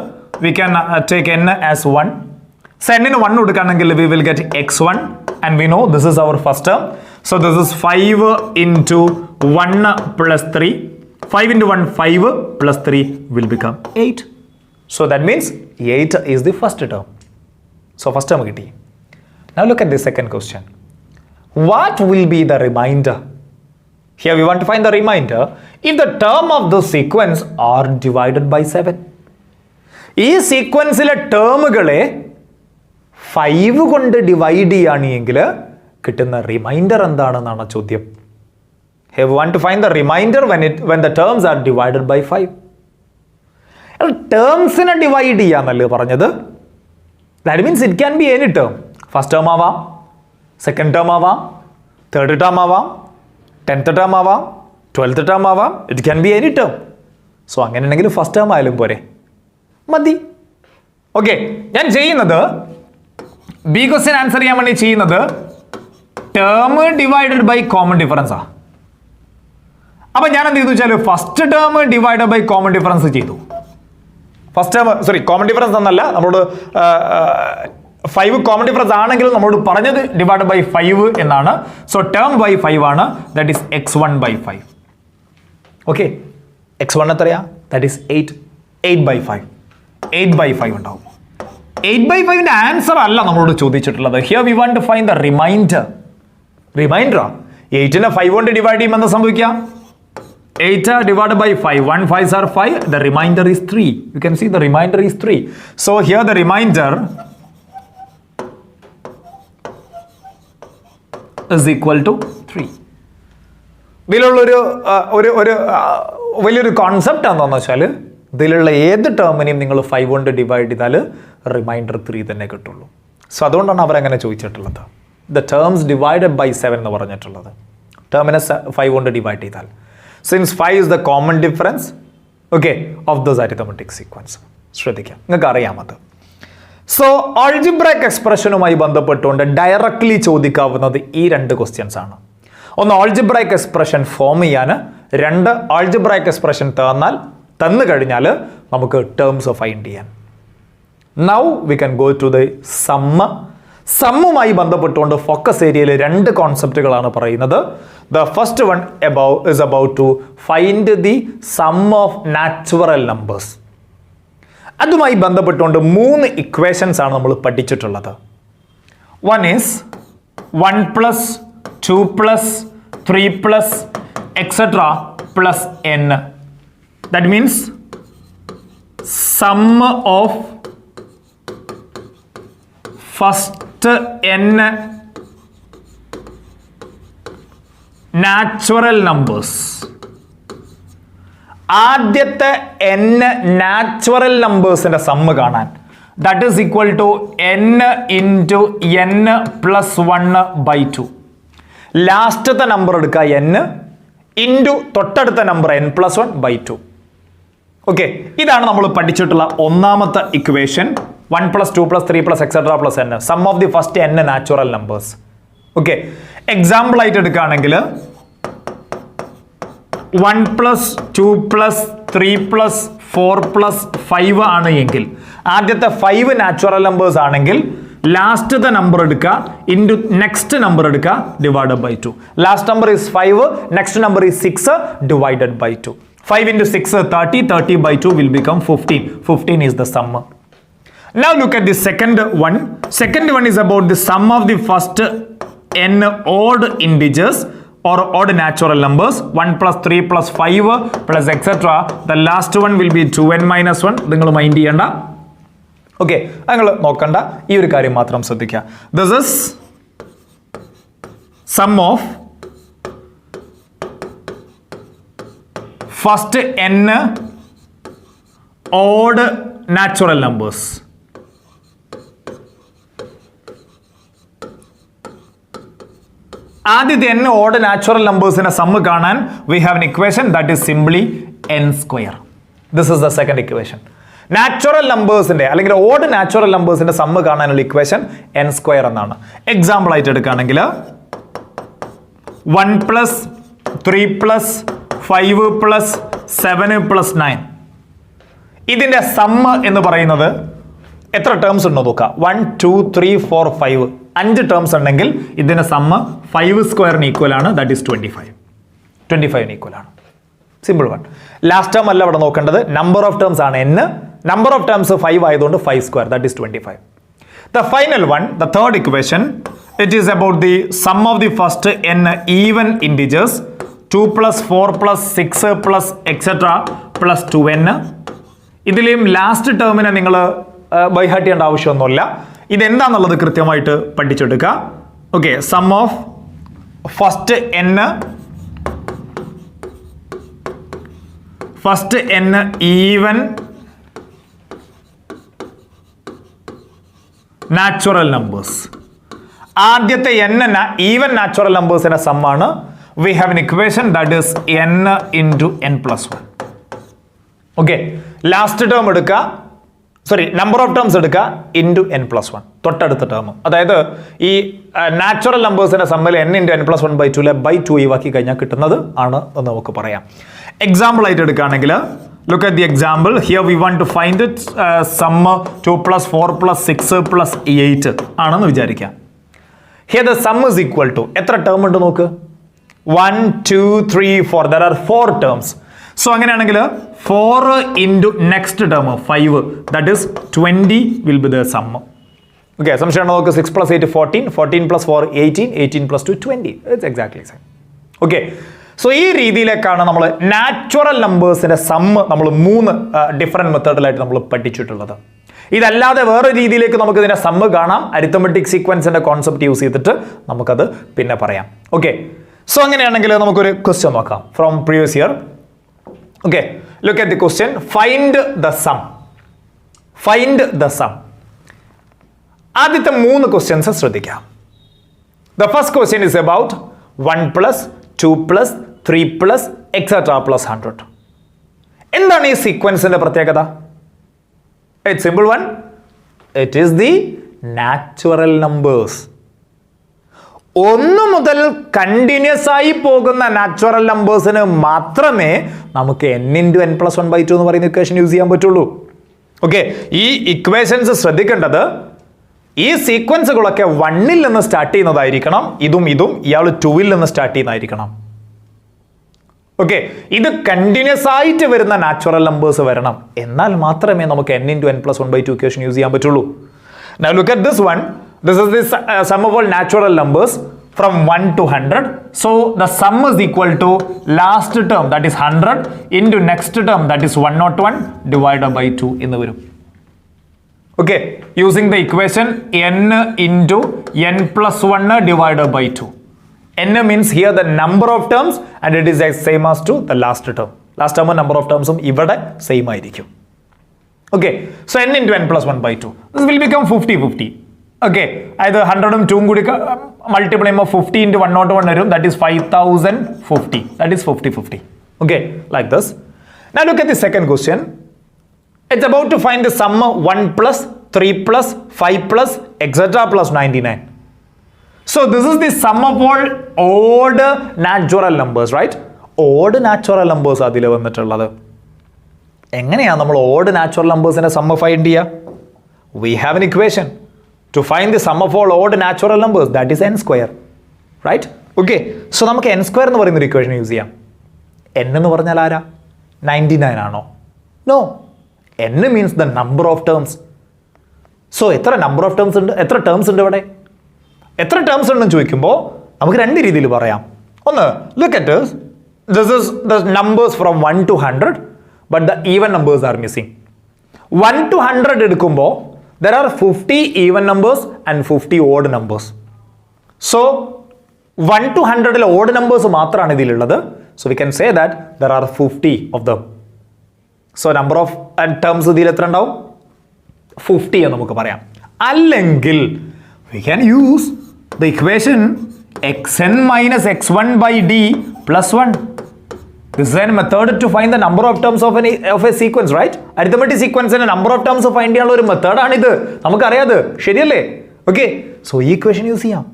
[SPEAKER 1] We can take n as 1. So n-ന് 1 കൊടുക്കുകയാണെങ്കിൽ we will get x1 and we know this is our first term. So this is 5 into 1 plus 3. 5 into 1 5 plus 3 will become 8. So that means 8 is the first term. So first term കിട്ടി. Now look at the second question. What will be the remainder? Here we want to find the remainder if the term of the sequence are divided by 7. ഈ സീക്വൻസിലെ ടേമുകളെ 5 കൊണ്ട് ഡിവൈഡ് ചെയ്യുകയാണെങ്കിൽ കിട്ടുന്ന റിമൈൻഡർ എന്താണെന്നാണ് ചോദ്യം. Here we want to find the remainder when the terms are divided by 5. ടേംസിനെ divide ചെയ്യാന്നല്ലേ പറഞ്ഞത്. That means it can be any term. First term ആവാം, സെക്കൻഡ് ടേം ആവാം, തേർഡ് ടേം ആവാം, 10th ടേം ആവാം, 12th ടേം ആവാം. It can be any term. So അങ്ങനെ ഉണ്ടെങ്കിൽ ഫസ്റ്റ് ടേം ആയാലും പോരെ, മതി. ഓക്കെ, ഞാൻ ചെയ്യുന്നത് ബി ക്വസ്റ്റ്യൻ ആൻസർ ചെയ്യാൻ വേണ്ടി ചെയ്യുന്നത് term divided by common difference ആ. അപ്പൊ ഞാൻ എന്ത് ചെയ്തു വെച്ചാൽ first term divided by common difference ചെയ്തു. ഫസ്റ്റ് ടേം കോമൺ ഡിഫറൻസ് എന്നല്ല, നമ്മളോട് 5 കോമൺ ഡിഫറൻസ് ആണെങ്കിലും നമ്മളോട് പറഞ്ഞത് ഡിവൈഡ് ബൈ 5 എന്നാണ്. സോ ടേം ബൈ 5 ആണ്, that is x1 by 5. Okay, x1 എത്രയാ? That is 8 by 5. 8 by 5 ഉണ്ടാവും. 8 by 5ന്റെ ആൻസർ അല്ല നമ്മളോട് ചോദിച്ചിട്ടുള്ളത്. Here we want to find the remainder. Remainder 8നെ 5 കൊണ്ട് ഡിവൈഡ് ചെയ്യുമ്പോൾ എന്താ സംഭവിക്കുക? 8 divided by 5. 1 5s are 5. The remainder is 3. You can see the remainder is 3. So here the remainder is equal to 3. ഇതിലുള്ളൊരു വലിയൊരു കോൺസെപ്റ്റ് എന്താണെന്ന് വെച്ചാൽ ഇതിലുള്ള ഏത് ടേമിനെയും നിങ്ങൾ 5 കൊണ്ട് ഡിവൈഡ് ചെയ്താൽ റിമൈൻഡർ 3 തന്നെ കിട്ടുള്ളൂ. സോ അതുകൊണ്ടാണ് അവരങ്ങനെ ചോദിച്ചിട്ടുള്ളത്. ദ ടേംസ് ഡിവൈഡഡ് ബൈ 7 എന്ന് പറഞ്ഞിട്ടുള്ളത്. ടേമിനെ 5 കൊണ്ട് ഡിവൈഡ് ചെയ്താൽ, since 5 is the common difference, okay, of those arithmetic sequence. ശ്രദ്ധിക്കാം, നിങ്ങൾക്ക് അറിയാമത്. സോ ആൾജിബ്രൈക് എക്സ്പ്രഷനുമായി ബന്ധപ്പെട്ടുകൊണ്ട് ഡയറക്ട്ലി ചോദിക്കാവുന്നത് ഈ 2 ക്വസ്റ്റ്യൻസ് ആണ്. ഒന്ന് ആൾജിബ്രൈക് എക്സ്പ്രഷൻ ഫോം ചെയ്യാൻ, 2 ആൾജിബ്രൈക് എക്സ്പ്രഷൻ തന്നു കഴിഞ്ഞാൽ നമുക്ക് ടേംസ് ഫൈൻഡ് ചെയ്യാൻ. Now we can go to the സമ്മുമായി ബന്ധപ്പെട്ടുകൊണ്ട് ഫോക്കസ് ഏരിയയിൽ 2 കോൺസെപ്റ്റുകളാണ് പറയുന്നത്. The first one is about to find the sum of natural numbers. അതുമായി ബന്ധപ്പെട്ടുകൊണ്ട് 3 ഇക്വേഷൻസ് ആണ് നമ്മൾ പഠിച്ചിട്ടുള്ളത്. One is 1 plus 2 plus 3 plus etc plus n. That means sum of first n natural numbers. ആദ്യത്തെ n നാച്ചുറൽ നമ്പേഴ്സിന്റെ സമ്മ് കാണാൻ, that is equal to n into n plus 1 by 2. ലാസ്റ്റത്തെ നമ്പർ എടുക്കുക n ഇൻറ്റു തൊട്ടടുത്ത number n plus 1 by 2. Okay, ഇതാണ് നമ്മൾ പഠിച്ചിട്ടുള്ള ഒന്നാമത്തെ equation. 1 plus 2 plus 3 plus etc plus n. Sum of the first n natural numbers. Okay, example ആയിട്ട് എടുക്കുകയാണെങ്കിൽ 1 plus 2 plus 3 plus 4 plus 5 ആണ് എങ്കിൽ, ആദ്യത്തെ 5 നാച്ചുറൽ നമ്പേഴ്സ് ആണെങ്കിൽ ലാസ്റ്റത്തെ നമ്പർ എടുക്കുക ഇൻറ്റു നെക്സ്റ്റ് നമ്പർ എടുക്കുക divided by 2. Last number is 5, next number is 6 divided by 2. 5 into 6 30, 30 by 2 will become 15. 15 is the sum. Now look at the second one. Second one is about the sum of the first n odd integers or odd natural numbers. 1 plus 3 plus 5 plus etc. The last one will be 2n minus 1. നിങ്ങൾ മൈൻഡ് ചെയ്യണ്ട. ഓക്കെ, നിങ്ങൾ നോക്കണ്ട, ഈ ഒരു കാര്യം മാത്രം ശ്രദ്ധിക്കുക. This is sum of first n odd natural numbers. ആദ്യത്തെ n ഓഡ് നാച്ചുറൽ നമ്പേഴ്സിന്റെ സമ്മ് കാണാൻ we have an equation that is simply n square. This is the second equation. Natural നമ്പേഴ്സിന്റെ അല്ലെങ്കിൽ ഓഡ് നാച്ചുറൽ നമ്പേഴ്സിന്റെ സമ്മ് കാണാനുള്ള ഇക്വേഷൻ n സ്ക്വയർ എന്നാണ്. എക്സാമ്പിൾ ആയിട്ട് എടുക്കുകയാണെങ്കിൽ 1 plus 3 plus 5 plus 7 plus 9, ഇതിന്റെ സമ്മ് എന്ന് പറയുന്നത് എത്ര ടേംസ് ഉണ്ടോ നോക്കുക. 1 2 3 4 5 5 ടേംസ് ഉണ്ടെങ്കിൽ ഇതിന്റെ സമ്മ് 5 സ്ക്വയറിന് ഈക്വൽ ആണ്. ദാറ്റ് ഈസ് 25 ഈക്വൽ ആണ്. Simple one. ലാസ്റ്റ് ടേം അല്ല ഇവിടെ നോക്കേണ്ടത്, നമ്പർ ഓഫ് ടേംസ് ആണ് n. നമ്പർ ഓഫ് ടേംസ് 5 ആയതുകൊണ്ട് 5 square, that is 25. The final one, the third equation, it is about the sum of the first n even integers. 2 plus 4 plus 6 plus etc plus 2n. ഇതിലെയും ലാസ്റ്റ് ടേമിനെ നിങ്ങൾ ബൈ ഹാർട്ട് ചെയ്യേണ്ട ആവശ്യമൊന്നുമില്ല. ഇതെന്താന്നുള്ളത് കൃത്യമായിട്ട് പഠിച്ചെടുക്കുക. Okay, sum of first n first n even natural numbers. ആദ്യത്തെ n ഈവൻ നാച്ചുറൽ നമ്പേഴ്സിന്റെ സമ്മാണ്. We have an equation that is n into n plus 1. Okay, last term എടുക്കുക, സോറി നമ്പർ ഓഫ് ടേംസ് എടുക്കുക ഇൻറ്റു n plus 1, തൊട്ടടുത്ത ടേം. അതായത് ഈ നാച്ചുറൽ നമ്പേഴ്സിന്റെ സമ്മിൽ n into n plus 1/2 by 2 ഒഴിവാക്കി കഴിഞ്ഞാൽ കിട്ടുന്നത് ആണ് എന്ന് നമുക്ക് പറയാം. എക്സാമ്പിൾ ആയിട്ട് എടുക്കുകയാണെങ്കിൽ look at the example. Here we want to find it sum 2 plus 4 plus 6 plus 8 ആണെന്ന് വിചാരിക്കാം. Here the sum is equal to എത്ര ടേം ഉണ്ട് നോക്ക്, 1 2 3 4. There are 4 terms. So അങ്ങനെയാണെങ്കിൽ 4 into next term 5, that is 20 will be the sum. Okay, സംശയം നോക്ക്, 6 plus 8 14, 14 plus 4 18, 18 plus 2 20. It's exactly same. Okay, so ഈ രീതിയിലേക്കാണ് നമ്മൾ നാച്ചുറൽ നമ്പേഴ്സിന്റെ സമ്മ് നമ്മൾ 3 ഡിഫറെന്റ് മെത്തേഡിലായിട്ട് നമ്മൾ പഠിച്ചിട്ടുള്ളത്. ഇതല്ലാതെ വേറെ രീതിയിലേക്ക് നമുക്ക് ഇതിന്റെ സമ്മ് കാണാം. അരിത്തമെറ്റിക് സീക്വൻസിന്റെ കോൺസെപ്റ്റ് യൂസ് ചെയ്തിട്ട് നമുക്കത് പിന്നെ പറയാം. ഓക്കെ, സോ അങ്ങനെയാണെങ്കിൽ നമുക്കൊരു ക്വസ്റ്റ്യൻ നോക്കാം from previous year. Okay, look at the question. Find the sum. Find the sum. ആദ്യത്തെ 3 ക്വസ്റ്റ്യൻസ് ശ്രദ്ധിക്കാം. The first question is about 1 plus 2 plus 3 plus et cetera plus 100. എന്താണ് ഈ സീക്വൻസിന്റെ പ്രത്യേകത? It's simple one. It is the natural numbers. 1 മുതൽ കണ്ടിന്യൂസ് ആയി പോകുന്ന നാച്ചുറൽ നമ്പേഴ്സിന് മാത്രമേ നമുക്ക് n into n plus 1/2 എന്ന് പറയുന്ന ഇക്വേഷൻ യൂസ് ചെയ്യാൻ പറ്റുള്ളൂ. ഓക്കെ, ഈ ഇക്വേഷൻസ് ശ്രദ്ധിക്കേണ്ടത് ഈ സീക്വൻസുകളൊക്കെ 1ൽ നിന്ന് സ്റ്റാർട്ട് ചെയ്യുന്നതായിരിക്കണം. ഇതും ഇയാൾ 2ൽ നിന്ന് സ്റ്റാർട്ട് ചെയ്യുന്നതായിരിക്കണം. ഓക്കെ, ഇത് കണ്ടിന്യൂസ് ആയിട്ട് വരുന്ന നാച്ചുറൽ നമ്പേഴ്സ് വരണം. എന്നാൽ മാത്രമേ നമുക്ക് n into n plus 1/2 equation use ചെയ്യാൻ പറ്റുള്ളൂ. Now look at this one. This is the sum of all natural numbers from 1 to 100. So the sum is equal to last term, that is 100, into next term, that is 101, divided by 2 എന്ന് വരും. Okay, using the equation n into n plus 1 divided by 2. n means here the number of terms and it is the same as to the last term. Last term number of terms ഇവിടെ same ആയിരിക്കും. Okay, so n into n plus 1/2. This will become 50-50. Okay, അത് 100ഉം 2ഉം കൂടി മൾട്ടിപ്ലൈ ചെയ്യുമ്പോൾ 50 into 101 വരും. That is 5050. That is 50-50. Okay, like this. Now look at the second question. It's about to find the sum 1 plus 3 plus 5 plus etc. plus 99. So this is the sum of all odd natural numbers, right? Odd natural numbers അതിൽ വന്നിട്ടുള്ളത്. എങ്ങനെയാണ് നമ്മൾ ഓഡ് നാച്ചുറൽ നമ്പേഴ്സിന്റെ സമ്മ ഫൈൻഡ് ചെയ്യുക? We have an equation to find the sum of all odd natural numbers, that is n square, right? Okay, so നമുക്ക് n square എന്ന് പറയുന്ന ഒരു ഇക്വേഷൻ യൂസ് ചെയ്യാം. n എന്ന് പറഞ്ഞാൽ ആരാ? 99 ആണോ? No. n means the number of terms. So എത്ര നമ്പർ ഓഫ് ടേംസ് ഉണ്ട്, എത്ര ടേംസ് ഉണ്ട് ഇവിടെ? എത്ര ടേംസ് ഉണ്ടെന്ന് ചോദിക്കുമ്പോൾ നമുക്ക് 2 രീതിയിൽ പറയാം. ഒന്ന്, look at this. This is the numbers from 1 to 100, but the even numbers are missing. 1 to 100 എടുക്കുമ്പോൾ there are 50 even numbers and 50 odd numbers. So 1 to 100 odd numbers മാത്രമാണ് ഇതിലുള്ളത്. So we can say that there are 50 of them. So number of terms ഇതിൽ എത്ര ഉണ്ടാവും? 50 എന്ന് നമുക്ക് പറയാം. അല്ലെങ്കിൽ we can use the equation xn minus x1 by d plus 1. This is a method to find the number of terms of a sequence, right? Arithmetic sequence and number of terms find ചെയ്യാനുള്ള ഒരു മെത്തേഡ് ആണിത്. നമുക്കറിയാത്, ശരിയല്ലേ? ഓക്കെ, സോ ഈ ഇക്വേഷൻ യൂസ് ചെയ്യാം.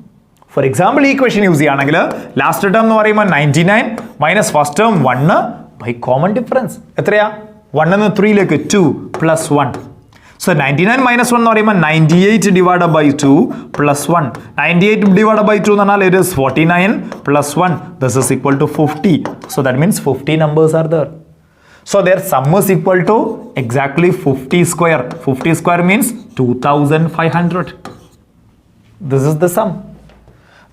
[SPEAKER 1] ഫോർ എക്സാമ്പിൾ ഈ ഇക്വേഷൻ യൂസ് ചെയ്യുകയാണെങ്കിൽ ലാസ്റ്റ് ടേം എന്ന് പറയുമ്പോൾ 99 minus first term 1 by common difference എത്രയാ? 1 എന്ന് 3ലേക്ക് 2 പ്ലസ് 1. So 99 minus 1 എന്ന് പറയുമ്പോൾ 98 divided by 2 plus 1. 98 divided by 2 എന്ന് പറഞ്ഞാൽ it is 49 plus 1. This is equal to 50. So that means 50 numbers are there. So their sum is equal to exactly 50 square. 50 square means 2500. This is the sum.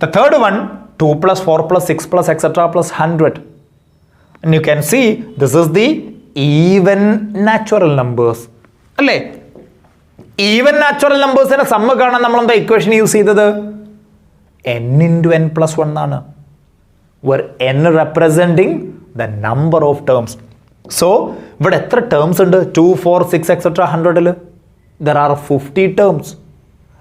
[SPEAKER 1] The third one, 2 plus 4 plus 6 plus etc. plus 100. And you can see this is the even natural numbers. അല്ലേ? ഈവൻ നാച്ചുറൽ നമ്പേഴ്സിന്റെ സമ്മ കാണാൻ നമ്മൾ എന്താ ഇക്വേഷൻ യൂസ് ചെയ്തത്? n into n plus 1 ആണ്. Where n representing the number of terms. So ഇവിടെ എത്ര ടേംസ് ഉണ്ട്? 2, 4, 6 എക്സെട്ര 100ൽ ദർ ആർ 50 ടേംസ്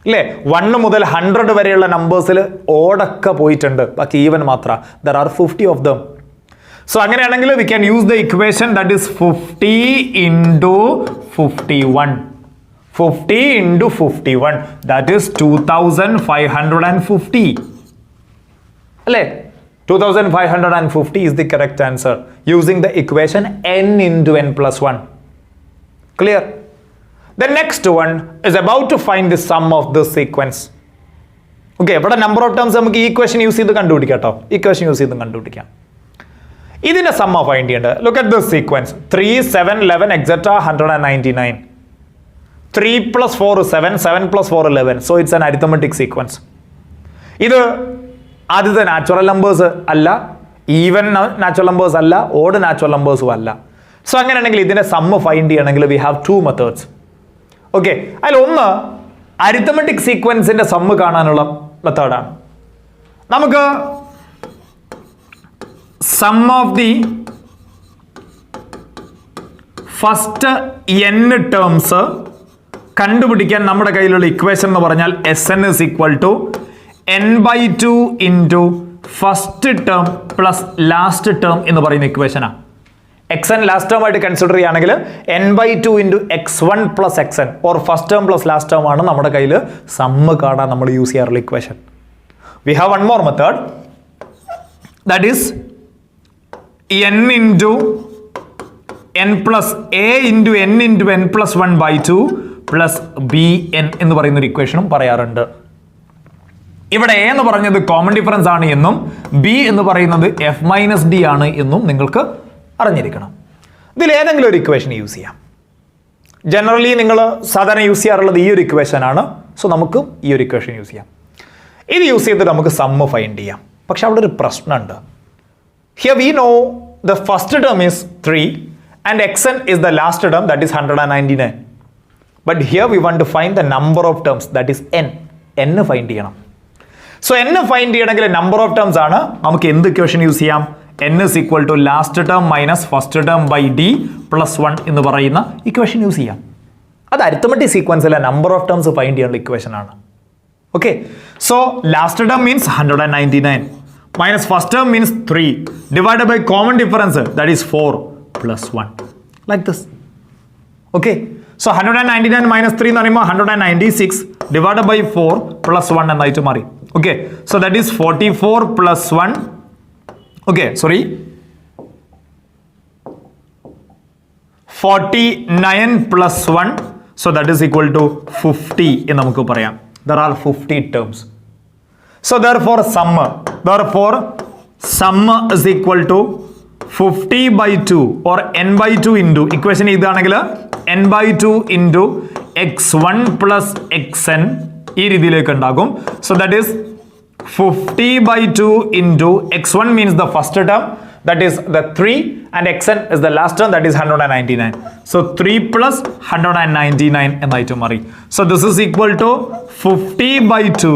[SPEAKER 1] അല്ലേ? 1 മുതൽ 100 വരെയുള്ള നമ്പേഴ്സിൽ ഓടൊക്കെ പോയിട്ടുണ്ട്, ബാക്കി ഈവൻ മാത്രം. There are 50 of them. So അങ്ങനെയാണെങ്കിൽ we can use the equation that is 50 into 51. 50 into 51 that is 2550 അല്ലേ? 2550 is the correct answer using the equation n into n plus 1. Clear? The next one is about to find the sum of this sequence. Okay, ഇവിടെ number of terms നമുക്ക് ഈ equation യൂസ് ചെയ്ത് കണ്ടുപിടിക്കാം കേട്ടോ. equation യൂസ് ചെയ്ത് കണ്ടുപിടിക്കാം. ഇതിന്റെ sum ഫൈൻഡ് ചെയ്യേണ്ടത്. Look at this sequence. 3, 7, 11, etc. 199. 3 plus 4 is 7, 7 plus 4 11. So it's an arithmetic sequence. ഇത് ആദ്യത്തെ നാച്ചുറൽ നമ്പേഴ്സ് അല്ല, ഈവൻ നാച്ചുറൽ നമ്പേഴ്സ് അല്ല, ഓഡ് നാച്ചുറൽ നമ്പേഴ്സും അല്ല. സോ അങ്ങനെയാണെങ്കിൽ ഇതിന്റെ സമ്മ് ഫൈൻഡ് ചെയ്യണമെങ്കിൽ വി ഹാവ് 2 മെത്തേഡ്സ്. ഓക്കെ, അതിൽ ഒന്ന് അരിത്തമെറ്റിക് സീക്വൻസിന്റെ സമ്മ് കാണാനുള്ള മെത്തേഡാണ്. നമുക്ക് sum of the first n terms കണ്ടുപിടിക്കാൻ നമ്മുടെ കയ്യിലുള്ള ഇക്വേഷൻ എന്ന് പറഞ്ഞാൽ Sn is equal to n/2 into first term plus last term എന്ന് പറയുന്ന ഇക്വേഷനാണ്. xn ലാസ്റ്റ് ടേം ആയിട്ട് കൺസിഡർ ചെയ്യുകയാണെങ്കിൽ n/2 into x1 plus xn or first term plus last term ആണ് നമ്മുടെ കയ്യിൽ സമ്മ് കാണാൻ നമ്മൾ യൂസ് ചെയ്യാറുള്ള equation. We have one more method that is n into n plus a into n into n plus 1/2 plus bn എന്ന് പറയുന്ന ഒരു ഇക്വേഷനും പറയാറുണ്ട്. ഇവിടെ a എന്ന് പറഞ്ഞത് കോമൺ ഡിഫറൻസ് ആണ് എന്നും b എന്ന് പറയുന്നത് f മൈനസ് d ആണ് എന്നും നിങ്ങൾക്ക് അറിഞ്ഞിരിക്കണം. ഇതിൽ ഏതെങ്കിലും ഒരു ഇക്വേഷൻ യൂസ് ചെയ്യാം. ജനറലി നിങ്ങൾ സാധാരണ യൂസ് ചെയ്യാറുള്ളത് ഈ ഒരു ഇക്വേഷൻ ആണ്. സോ നമുക്ക് ഈ ഒരു ഇക്വേഷൻ യൂസ് ചെയ്യാം. ഇത് യൂസ് ചെയ്തിട്ട് നമുക്ക് സമ്മ് ഫൈൻഡ് ചെയ്യാം. പക്ഷെ അവിടെ ഒരു പ്രശ്നമുണ്ട്. Here we know the first term is 3 and xn is the last term, that is 199. But here we want to find the number of terms, that is n. n find ചെയ്യണം. സോ n ഫൈൻഡ് ചെയ്യണമെങ്കിൽ നമ്പർ ഓഫ് ടേംസ് ആണ്. നമുക്ക് എന്ത് ഇക്വേഷൻ യൂസ് ചെയ്യാം? n is equal to last term minus first term by d plus 1 എന്ന് പറയുന്ന ഇക്വേഷൻ യൂസ് ചെയ്യാം. അത് അരിത്തമെറ്റിക് സീക്വൻസിലെ നമ്പർ ഓഫ് ടേംസ് ഫൈൻഡ് ചെയ്യാനുള്ള ഇക്വേഷൻ ആണ്. Okay, so last term means 199 minus first term means 3 divided by common difference that is 4 plus 1 like this. Okay, so 199 minus 3 എന്ന് പറയുമ്പോൾ 196 divided by 4 plus 1 എന്നായിട്ട് മാറി. Okay, so that is 44 plus 1. Okay, sorry, 49 plus 1, so that is equal to 50 എന്ന് നമുക്ക് പറയാം. There are 50 terms. So therefore sum is equal to 50/2 or n/2 into equation ഇതാണെങ്കിൽ n/2 into x1 plus xn ഈ രീതിയിലേക്ക് ഉണ്ടാകും. So that is 50/2 into x1 means the first term, that is the 3, and xn is the last term, that is 199. So 3 plus 199 എന്നായിട്ട് മാറി. So this is equal to 50/2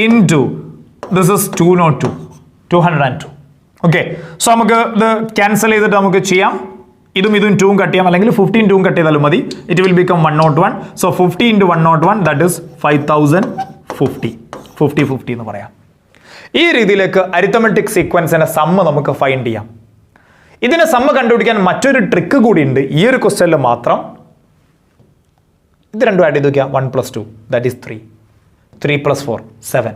[SPEAKER 1] into this is 202. Okay, so നമുക്ക് ഇത് ക്യാൻസൽ ചെയ്തിട്ട് നമുക്ക് ചെയ്യാം. ഇതും 2 കട്ട് ചെയ്യാം, അല്ലെങ്കിൽ 15 2 കട്ട് ചെയ്താലും മതി. It will become 101. So 50 into 101 that is 5050. 50 എന്ന് പറയാം. ഈ രീതിയിലേക്ക് അരിത്തമെറ്റിക് സീക്വൻസിന്റെ സമ്മ് നമുക്ക് ഫൈൻഡ് ചെയ്യാം. ഇതിന്റെ സമ്മ് കണ്ടുപിടിക്കാൻ മറ്റൊരു ട്രിക്ക് കൂടി ഉണ്ട് ഈ ഒരു ക്വസ്റ്റ്യനിൽ മാത്രം. ഇത് രണ്ടും ആഡ് ചെയ്ത് നോക്കിയാൽ 1 plus 2 that is 3. 3 plus 4 7.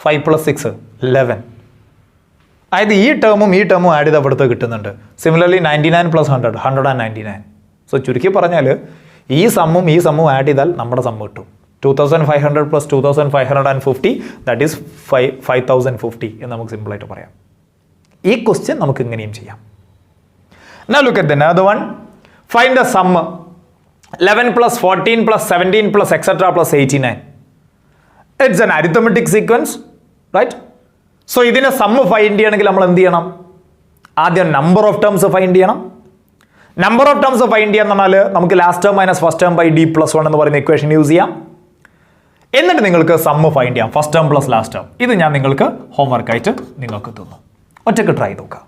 [SPEAKER 1] 5 plus 6 11. അതായത് ഈ ടേമും ആഡ് ചെയ്ത് അവിടുത്തെ കിട്ടുന്നുണ്ട്. Similarly 99 plus 100 199. സോ ചുരുക്കി പറഞ്ഞാൽ ഈ സമ്മും ആഡ് ചെയ്താൽ നമ്മുടെ സമ്മ് കിട്ടും. 2500 plus 2550 ദാറ്റ് ഈസ് 5050 എന്ന് നമുക്ക് സിമ്പിളായിട്ട് പറയാം. ഈ ക്വസ്റ്റ്യൻ നമുക്ക് ഇങ്ങനെയും ചെയ്യാം. Now look at the another one. Find the sum 11 plus 14 plus 17 plus etc. plus 89. It's an arithmetic sequence, right? So ഇതിനെ സമ്മ് ഫൈൻഡ് ചെയ്യണമെങ്കിൽ നമ്മൾ എന്ത് ചെയ്യണം? ആദ്യം നമ്പർ ഓഫ് ടേംസ് ഫൈൻഡ് ചെയ്യണം. നമ്പർ ഓഫ് ടേംസ് ഫൈൻഡ് ചെയ്യാന്ന് പറഞ്ഞാൽ നമുക്ക് last term minus first term by d plus 1 എന്ന് പറയുന്ന ഇക്വേഷൻ യൂസ് ചെയ്യാം. എന്നിട്ട് നിങ്ങൾക്ക് സമ്മ് ഫൈൻഡ് ചെയ്യാം, first term plus last term. ഇത് ഞാൻ നിങ്ങൾക്ക് ഹോംവർക്ക് ആയിട്ട് നിങ്ങൾക്ക് തന്നു. ഒറ്റയ്ക്ക് ട്രൈ നോക്കാം.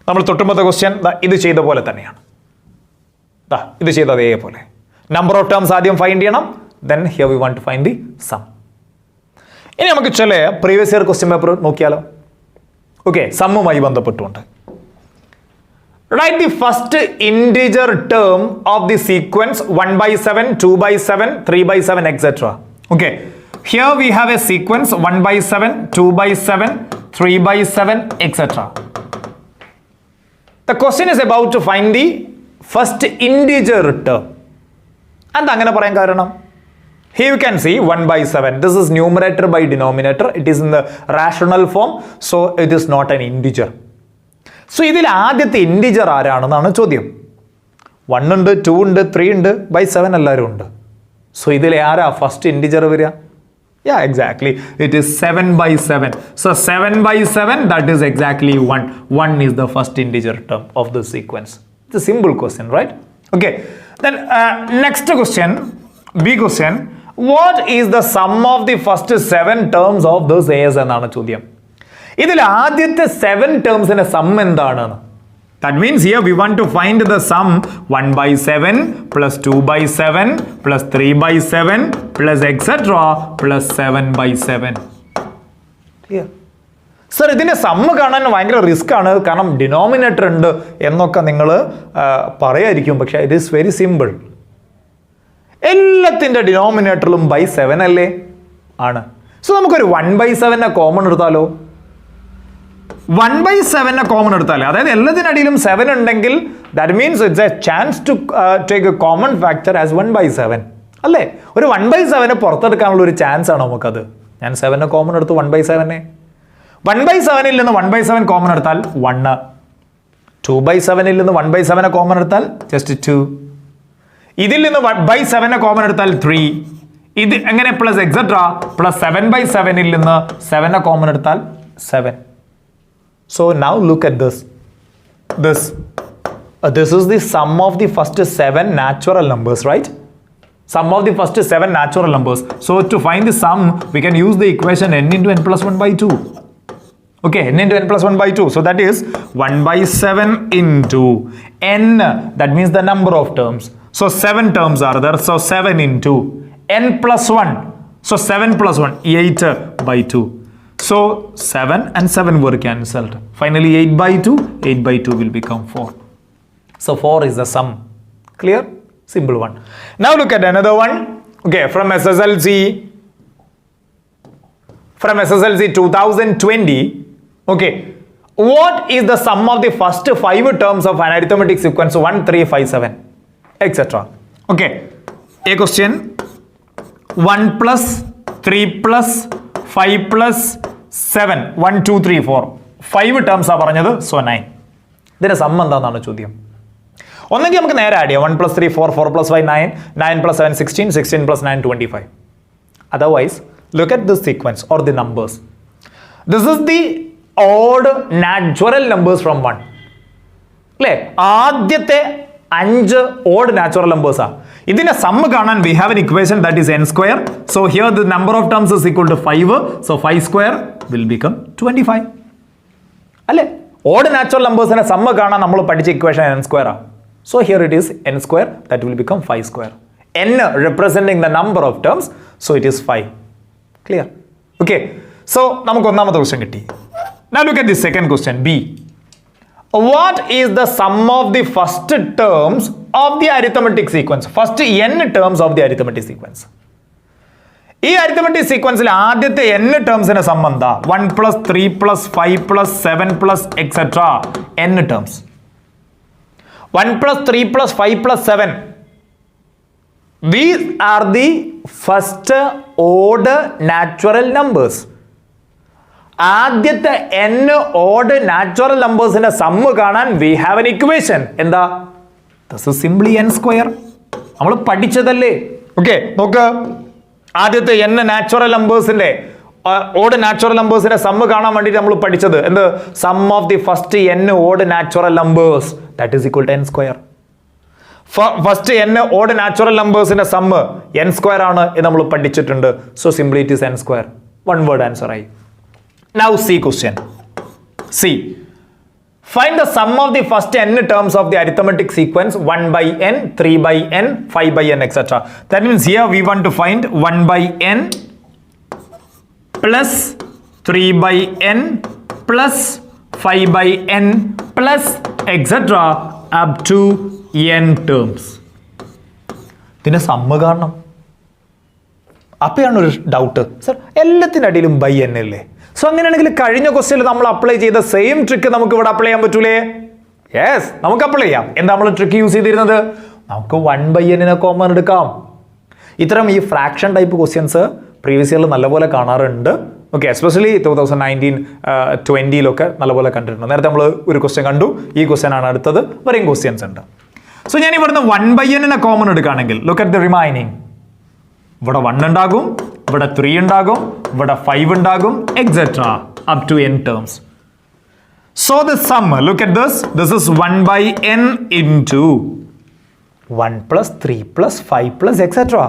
[SPEAKER 1] നമ്മൾ തൊട്ടുമ്പത്തെ ക്വസ്റ്റ്യൻ ഇത് ചെയ്ത പോലെ തന്നെയാണ്. ഇത് ചെയ്ത് അതേപോലെ നമ്പർ ഓഫ് ടേംസ് ആദ്യം ഫൈൻഡ് ചെയ്യണം, then here we want to find the sum. ഇനി നമുക്ക് ചില പ്രീവിയസ് ഇയർ ക്വസ്റ്റ്യൻ പേപ്പർ നോക്കിയാലോ. ഓക്കെ, സമ്മുമായി ബന്ധപ്പെട്ടുകൊണ്ട് write the first integer term of the sequence 1/7, 2/7, 3/7, etc. Okay, here we have a sequence 1/7, 2/7, 3/7, etc. The question is about to find the first integer term. And അങ്ങനെ പറയാൻ കാരണം, here you can see 1/7. This is numerator by denominator. It is in the rational form, so it is not an integer. So ഇതിൽ ആദ്യത്തെ ഇൻഡിജർ ആരാണെന്നാണ് ചോദ്യം. 1 ഉണ്ട്, 2 ഉണ്ട്, 3 ഉണ്ട്, by 7 എല്ലാവരും ഉണ്ട്. സോ ഇതിൽ ആരാ ഫസ്റ്റ് ഇൻഡിജർ വരിക? Yeah, exactly. It is 7/7. So 7/7, that is exactly 1. 1 is the first integer term of the sequence. It's a simple question, right? Okay. Then next question, B question. What is the sum of the first 7 terms of this AS എന്നാണ് ചോദ്യം. ഇതിൽ ആദ്യത്തെ 7 ടേംസിന്റെ സം എന്താണ്? That means here we want to find the sum 1/7 plus 2/7 plus 3/7 plus etc plus 7/7. Clear? Sir, ഇതിന്റെ സമ്മ് കാണാൻ ഭയങ്കര റിസ്ക് ആണ്, കാരണം ഡിനോമിനേറ്റർ ഉണ്ട് എന്നൊക്കെ നിങ്ങൾ പറയായിരിക്കും. പക്ഷേ ഇറ്റ് ഈസ് വെരി സിമ്പിൾ. എല്ലാത്തിൻ്റെ ഡിനോമിനേറ്ററിലും by 7 അല്ലേ ആണ്. സോ നമുക്കൊരു 1/7 കോമൺ എടുത്താലോ? 1/7 കോമൺ എടുത്താലേ, അതായത് എല്ലാത്തിനടിയിലും 7 ഉണ്ടെങ്കിൽ that means it's a chance to take a common factor as 1/7 അല്ലേ? ഒരു 1/7 പുറത്തെടുക്കാനുള്ള ഒരു ചാൻസ് ആണ് നമുക്കത്. ഞാൻ 7 കോമൺ എടുത്തു, 1/7. 1/7 നിന്ന് 1/7 കോമൺ എടുത്താൽ 1. 2/7 നിന്ന് 1/7 കോമൺ എടുത്താൽ ജസ്റ്റ് 2. ഇതിൽ നിന്ന് 1/7 കോമൺ എടുത്താൽ 3. ഇത് എങ്ങനെ പ്ലസ് എക്സെട്രാ പ്ലസ് 7/7 നിന്ന് 7 കോമൺ എടുത്താൽ 7. So now look at this. This is the sum of the first 7 natural numbers, right? Sum of the first 7 natural numbers. So to find the sum, we can use the equation n into n plus 1/2. Okay, n into n plus 1/2. So that is 1/7 into n. That means the number of terms. So 7 terms are there. So 7 into n plus 1. So 7 plus 1, 8/2. So 7 and 7 were cancelled. Finally 8/2, 8/2 will become 4. So 4 is the sum. Clear? Simple one. Now look at another one. Okay, from SSLC 2020. Okay, what is the sum of the first 5 terms of an arithmetic sequence 1, 3, 5, 7, etc. Okay, a question 1 plus 3 plus 5 plus 7, 1, 2, 3, 4, 5 terms ആ പറഞ്ഞത്. സോ 9. ഇതിന്റെ സം എന്താണെന്നാണ് ചോദ്യം. ഒന്നെങ്കിൽ നമുക്ക് നേരെ ആഡ് ചെയ്യാം. 1 plus 3, 4, 4 plus 5, 9, 9 plus 7, 16, 16 plus 9, 25. Otherwise, look at this sequence or the numbers. This is the odd natural numbers from 1. അല്ലേ? ആദ്യത്തെ 5 odd natural numbers ആ. ഇതിന്റെ സമ്മ് കാണാൻ we have an equation that is n square. So here the number of terms is equal to 5. So 5 square will become 25. അല്ലേ? ഓഡ് നാച്ചുറൽ നമ്പേഴ്സിന്റെ സമ്മ് കാണാൻ നമ്മൾ പഠിച്ച ഇക്വേഷൻ n square ആ. So here it is n square, that will become 5 square. n representing the number of terms, so it is 5. Clear? Okay. So നമുക്ക് ഒന്നാമത്തെ ക്വസ്റ്റ്യൻ കിട്ടി. Now look at the second question, B. What is the sum of the first terms of the arithmetic sequence? First n terms of the arithmetic sequence. ഈ arithmetic sequenceൽ ആദ്യത്തെ n ടേംസിന്റെ സം എന്താ? 1 plus 3 plus 5 plus 7 plus etc. n terms. 1 plus 3 plus 5 plus 7. These are the first order natural numbers. ആദ്യത്തെ n ഓഡ് നാച്ചുറൽ നമ്പേഴ്സിന്റെ സമ്മ് കാണാൻ we have an equation. എന്താ? This is simply n square. നമ്മൾ പഠിച്ചതല്ലേ? ഓക്കെ, നോക്ക്. ആദ്യത്തെ n നാച്ചുറൽ നമ്പേഴ്സിന്റെ ഓഡ് നാച്ചുറൽ നമ്പേഴ്സിന്റെ സമ്മ് കാണാൻ വേണ്ടിയിട്ട് നമ്മൾ പഠിച്ചത് എന്ത്? Sum of the first n odd natural numbers that is equal to n square. First n odd natural നമ്പേഴ്സിന്റെ സമ്മ് n സ്ക്വയർ ആണ് എന്ന് നമ്മൾ പഠിച്ചിട്ടുണ്ട്. So simply it is n square. One word answer ആയി. Now C question. C. Find the sum of the first n terms of the arithmetic sequence 1 by n, 3 by n, 5 by n, etc. That means here we want to find 1 by n plus 3 by n plus 5 by n plus etc. up to n terms. ഇതിന് സമ്മ കാണണം. അപ്പോഴാണ് ഒരു ഡൗട്ട്, സർ എല്ലാത്തിനടിയിലും ബൈ എൻ അല്ലേ? സോ അങ്ങനെയാണെങ്കിൽ കഴിഞ്ഞ ക്വസ്റ്റ്യനിൽ നമ്മൾ അപ്ലൈ ചെയ്ത സെയിം ട്രിക്ക് നമുക്ക് ഇവിടെ അപ്ലൈ ചെയ്യാൻ പറ്റൂലേ? യെസ്, നമുക്ക് അപ്ലൈ ചെയ്യാം. എന്താ നമ്മൾ ട്രിക്ക് യൂസ് ചെയ്തിരുന്നത്? നമുക്ക് 1 by n കോമൺ എടുക്കാം. ഇത്തരം ഈ ഫ്രാക്ഷൻ ടൈപ്പ് ക്വസ്റ്റ്യൻസ് പ്രീവിയസ് ഇയറിൽ നല്ലപോലെ കാണാറുണ്ട്. ഓക്കെ, എസ്പെഷ്യലി 2019-20 നല്ലപോലെ കണ്ടിട്ടുണ്ട്. നേരത്തെ നമ്മൾ ഒരു ക്വസ്റ്റ്യൻ കണ്ടു, ഈ ക്വസ്റ്റ്യൻ ആണ് അടുത്തത്, വരെയും ക്വസ്റ്റ്യൻസ് ഉണ്ട്. സോ ഞാൻ ഇവിടുന്ന് 1 by n കോമൺ എടുക്കുകയാണെങ്കിൽ ലുക്ക് അറ്റ് ദ റിമൈനിങ്. ഇവിടെ 1 ഉണ്ടാകും, ഇവിടെ 3 ഉണ്ടാകും, ഇവിടെ 5 ഉണ്ടാകും, etc. up to n terms. So the sum, look at this. This is 1 by n into 1 plus 3 plus 5 plus etc.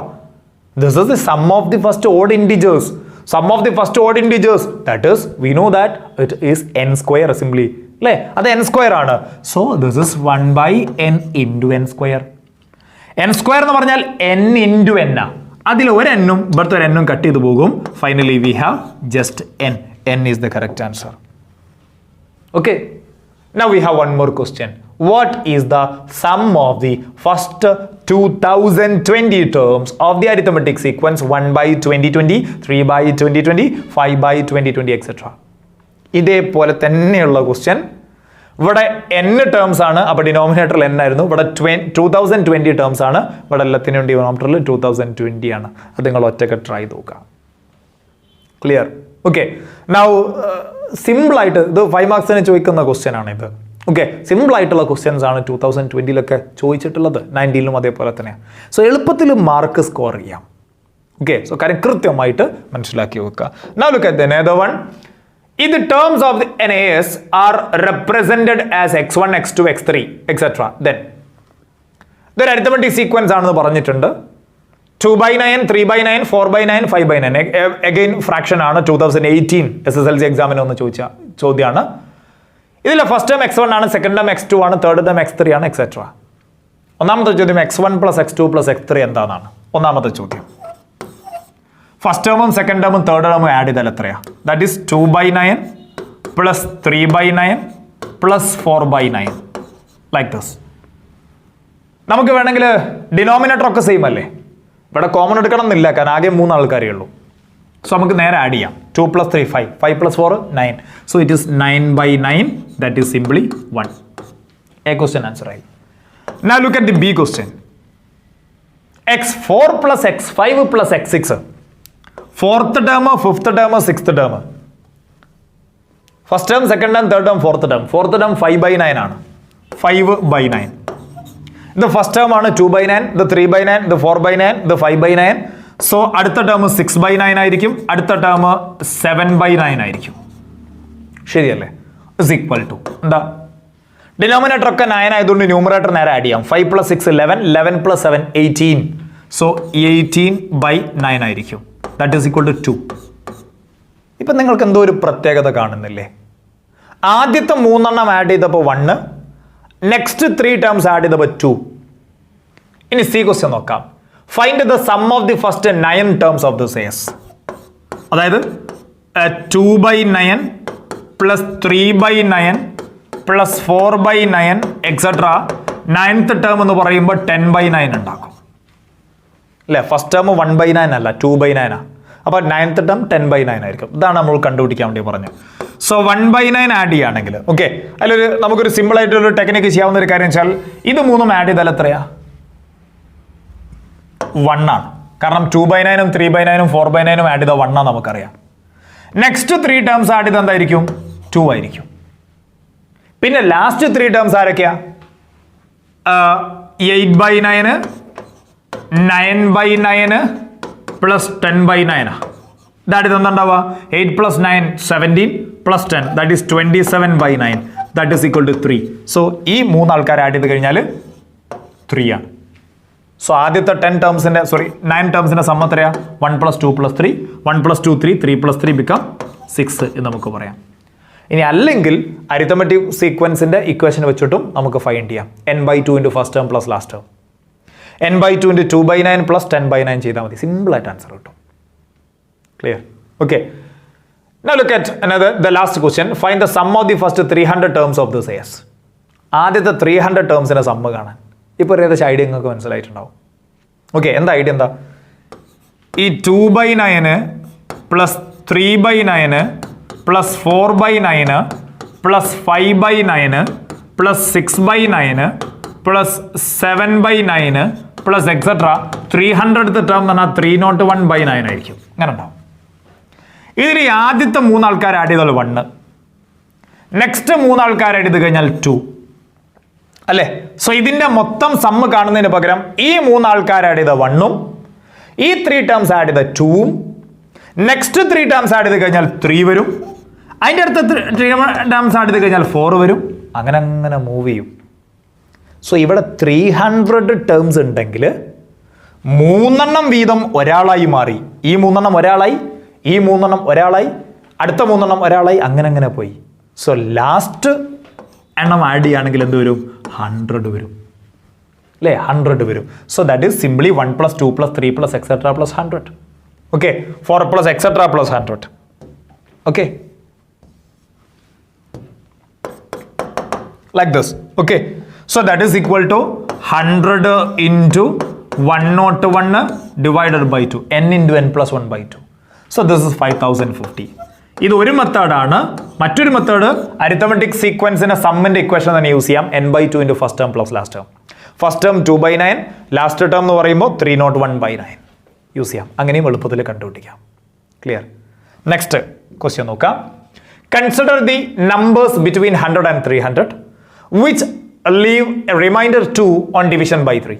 [SPEAKER 1] This is the sum of the first odd integers. Sum of the first odd integers. That is, we know that it is n square simply. അല്ലേ? അത് n square ആണ്. So this is 1 by n into n square. n square എന്ന് പറഞ്ഞാൽ n into n ആ. അതിൽ ഒരു എന്നും ഇവിടുത്തെ ഒരു എന്നും കട്ട് ചെയ്ത് പോകും. Finally we have just n. n is the correct answer. Okay. Now we have one more question. What is the sum of the first 2020 terms of the arithmetic sequence 1 by 2020, 3 by 2020, 5 by 2020, etc. ഇതേപോലെ തന്നെയുള്ള ക്വസ്റ്റ്യൻ. ഇവിടെ n ടേംസ് ആണ്, അപ്പോൾ ഡിനോമിനേറ്ററിൽ n ആയിരുന്നു. ഇവിടെ 2020 ടേംസ് ആണ്, ഇവിടെ എല്ലാത്തിനും ഡിനോമിനേറ്ററിൽ 2020 ആണ്. അത് നിങ്ങൾ ഒറ്റയ്ക്ക് ട്രൈ നോക്കുക. ക്ലിയർ? ഓക്കെ. നൗ സിമ്പിളായിട്ട് ഇത് 5 മാർക്സിന് ചോദിക്കുന്ന ക്വസ്റ്റ്യൻ ആണ് ഇത്. ഓക്കെ, സിമ്പിൾ ആയിട്ടുള്ള ക്വസ്റ്റ്യൻസ് ആണ് 2020 ചോദിച്ചിട്ടുള്ളത്, 19 അതേപോലെ തന്നെയാണ്. സോ എളുപ്പത്തിൽ മാർക്ക് സ്കോർ ചെയ്യാം. ഓക്കെ, സോ കാര്യം കൃത്യമായിട്ട് മനസ്സിലാക്കി വെക്കുക. Now look at the another one. If the terms of the NAS are represented as x1, x2, x3, etc. then ഇതൊരു അരിത്തമെറ്റിക് സീക്വൻസ് ആണെന്ന് പറഞ്ഞിട്ടുണ്ട്. 2 by 9, 3 by 9, 4 by 9, 5 by 9. Again fraction ആണ്. 2018 SSLC എക്സാമിന് ഒന്ന് ചോദിച്ച ചോദ്യമാണ്. ഇതിലെ ഫസ്റ്റ് ടേം x1 ആണ്, സെക്കൻഡ് ടേം x2 ആണ്, തേർഡ് ടേം x3 ആണ്, etc. ഒന്നാമത്തെ ചോദ്യം x1 plus x2 plus x3 എന്താണെന്നാണ് ഒന്നാമത്തെ ചോദ്യം. ഫസ്റ്റ് ടേമും സെക്കൻഡ് ടേമും തേർഡ് ടേമും ആഡ് ചെയ്താൽ എത്രയാ? That is 2 by 9 plus 3 by 9 plus 4 by 9 like this. നമുക്ക് വേണമെങ്കിൽ ഡിനോമിനേറ്റർ ഒക്കെ സെയിം അല്ലേ? ഇവിടെ കോമൺ എടുക്കണം എന്നില്ല, കാരണം ആകെ 3 ആൾക്കാരേ ഉള്ളൂ. സോ നമുക്ക് നേരെ ആഡ് ചെയ്യാം. 2 plus 3 5, 5 plus 4 9. So it is 9 by 9. That is simply 1. A question answer ആയി. Now look at the B question. x4 plus x5 plus x6. Fourth term, fifth term, sixth term. First term, second term, third term, fourth term. Fourth term 5 by 9 ആണ്. 5 by 9. ഇത് ഫസ്റ്റ് ടേം ആണ് 2 by 9, ഇത് 3 by 9, ഇത് 4 by 9, ഇത് 5 by 9. സോ അടുത്ത ടേം 6 by 9 ആയിരിക്കും, അടുത്ത ടേം 7 by 9 ആയിരിക്കും. ശരിയല്ലേ? ഇസ് ഈക്വൽ ടു എന്താ? ഡിനോമിനേറ്റർ ഒക്കെ 9 ആയതുകൊണ്ട് ന്യൂമറേറ്റർ നേരെ ആഡ് ചെയ്യാം. 5 plus 6 11, 11 plus 7 18. സോ 18 by 9 ആയിരിക്കും. That is equal to 2. ഇപ്പം നിങ്ങൾക്ക് എന്തോ ഒരു പ്രത്യേകത കാണുന്നില്ലേ? ആദ്യത്തെ 3 എണ്ണം ആഡ് ചെയ്തപ്പോൾ 1, നെക്സ്റ്റ് 3 ടേംസ് ആഡ് ചെയ്തപ്പോൾ 2. ഇനി സി ക്വസ്റ്റ്യൻ നോക്കാം. Find the sum of the first 9 terms of this S. അതായത് 2 by 9 plus 3 by 9 plus 4 by 9 etc. 9th term എന്ന് പറയുമ്പോൾ 10 by 9 ഉണ്ടാക്കും അല്ലേ? ഫസ്റ്റ് ടേം 1 by 9 അല്ല, 2 by 9 ആണ്. അപ്പോൾ 9th ടേം 10 by 9 ആയിരിക്കും. ഇതാണ് നമ്മൾ കണ്ടുപിടിക്കാൻ വേണ്ടി പറഞ്ഞത്. സോ 1 by 9 ആഡ് ചെയ്യുകയാണെങ്കിൽ ഓക്കെ, അതിലൊരു നമുക്കൊരു സിമ്പിൾ ആയിട്ടൊരു ടെക്നിക്ക് ചെയ്യാവുന്ന ഒരു കാര്യം വെച്ചാൽ ഇത് 3 ആഡ് ചെയ്താൽ എത്രയാ? 1 ആണ്. കാരണം 2 by 9 ഉം 3 by 9 ഉം 4 by 9 ഉം ആഡ് ചെയ്താൽ 1 ആണ് നമുക്കറിയാം. നെക്സ്റ്റ് 3 ടേംസ് ആഡ് ചെയ്താൽ എന്തായിരിക്കും? 2 ആയിരിക്കും. പിന്നെ ലാസ്റ്റ് 3 ടേംസ് ആരൊക്കെയാ? 8 by 9, 9 by 9 plus 10 by 9. That ഇത് എന്താണ്ടാവുക? 8 plus 9 17 plus 10 that is 27 by 9. That is equal to 3. So ഈ 3 ആൾക്കാർ ആഡ് ചെയ്ത് കഴിഞ്ഞാൽ 3 ആണ്. സോ ആദ്യത്തെ 9 ടേംസിന്റെ സം എത്രയാ? 1 plus 2 plus 3, 1 plus 2 3, 3 plus 3 become 6 എന്ന് നമുക്ക് പറയാം. ഇനി അല്ലെങ്കിൽ അരിത്തമെറ്റിക് സീക്വൻസിൻ്റെ ഇക്വേഷൻ വെച്ചിട്ടും നമുക്ക് ഫൈൻഡ് ചെയ്യാം. n/2 into first term plus last term, n/2 into 2/9 plus 10/9 ചെയ്താൽ മതി. സിമ്പിളായിട്ട് ആൻസർ കിട്ടും. Clear? Okay. Now look at the last question. Find the sum of the first 300 terms of this AS. ആദ്യത്തെ 300 ടേംസിൻ്റെ സമ്മ് കാണാൻ. ഇപ്പോൾ ഏകദേശം ഐഡിയ നിങ്ങൾക്ക് മനസ്സിലായിട്ടുണ്ടാവും. ഓക്കെ, എന്താ ഐഡിയ എന്താ? ഈ 2/9 plus 3/9 plus 4/9 plus 5/9 plus 6/9 plus 7/9 plus etcetera 300th term എന്ന് പറഞ്ഞാൽ 301/9 ആയിരിക്കും. അങ്ങനെ ഉണ്ടാവും. ഇതിൽ ആദ്യത്തെ 3 ആൾക്കാർ ആഡ് ചെയ്താൽ 1, നെക്സ്റ്റ് 3 ആൾക്കാർ ആഡ് ചെയ്ത് കഴിഞ്ഞാൽ 2 അല്ലേ? സോ ഇതിന്റെ മൊത്തം സമ്മ് കാണുന്നതിന് പകരം ഈ 3 ആൾക്കാർ ആഡ് ചെയ്ത 1ഉം ഈ 3 ടേംസ് ആഡ് ചെയ്ത 2ഉം നെക്സ്റ്റ് 3 ടേംസ് ആഡ് ചെയ്ത് കഴിഞ്ഞാൽ 3 വരും, അതിൻ്റെ അടുത്ത 3 ടേംസ് ആഡ് ചെയ്ത് കഴിഞ്ഞാൽ 4 വരും, അങ്ങനെ അങ്ങനെ മൂവ് ചെയ്യും. സോ ഇവിടെ 300 ടേംസ് ഉണ്ടെങ്കിൽ 3 എണ്ണം വീതം ഒരാളായി മാറി. ഈ 3 എണ്ണം ഒരാളായി, ഈ 3 എണ്ണം ഒരാളായി, അടുത്ത 3 എണ്ണം ഒരാളായി, അങ്ങനെ അങ്ങനെ പോയി. സോ ലാസ്റ്റ് എണ്ണം ആഡ് ചെയ്യുകയാണെങ്കിൽ എന്ത് വരും? 100 വരും അല്ലേ? 100 വരും. So that is simply 1 plus 2 plus 3 plus etcetera plus 100. Okay, 4 plus etcetera plus 100. Okay, like this. Okay, so that is equal to 100 into 101 divided by 2, n into n plus 1 by 2. So this is 5050. ഇത് ഒരു മെത്തേഡാണ്. മറ്റൊരു മെത്തേഡ് അരിത്തമെറ്റിക് സീക്വൻസിന്റെ സമ്മിന്റെ ഇക്വേഷൻ തന്നെ യൂസ് ചെയ്യാം. n/2 into first term plus last term. First term 2/9, last term എന്ന് പറയുമ്പോൾ 301/9 യൂസ് ചെയ്യാം. അങ്ങനെയും എളുപ്പത്തിൽ കണ്ടുപിടിക്കാം. ക്ലിയർ? നെക്സ്റ്റ് ക്വസ്റ്റ്യൻ നോക്കാം. Consider the numbers between 100 and 300 which leave a remainder 2 on division by 3.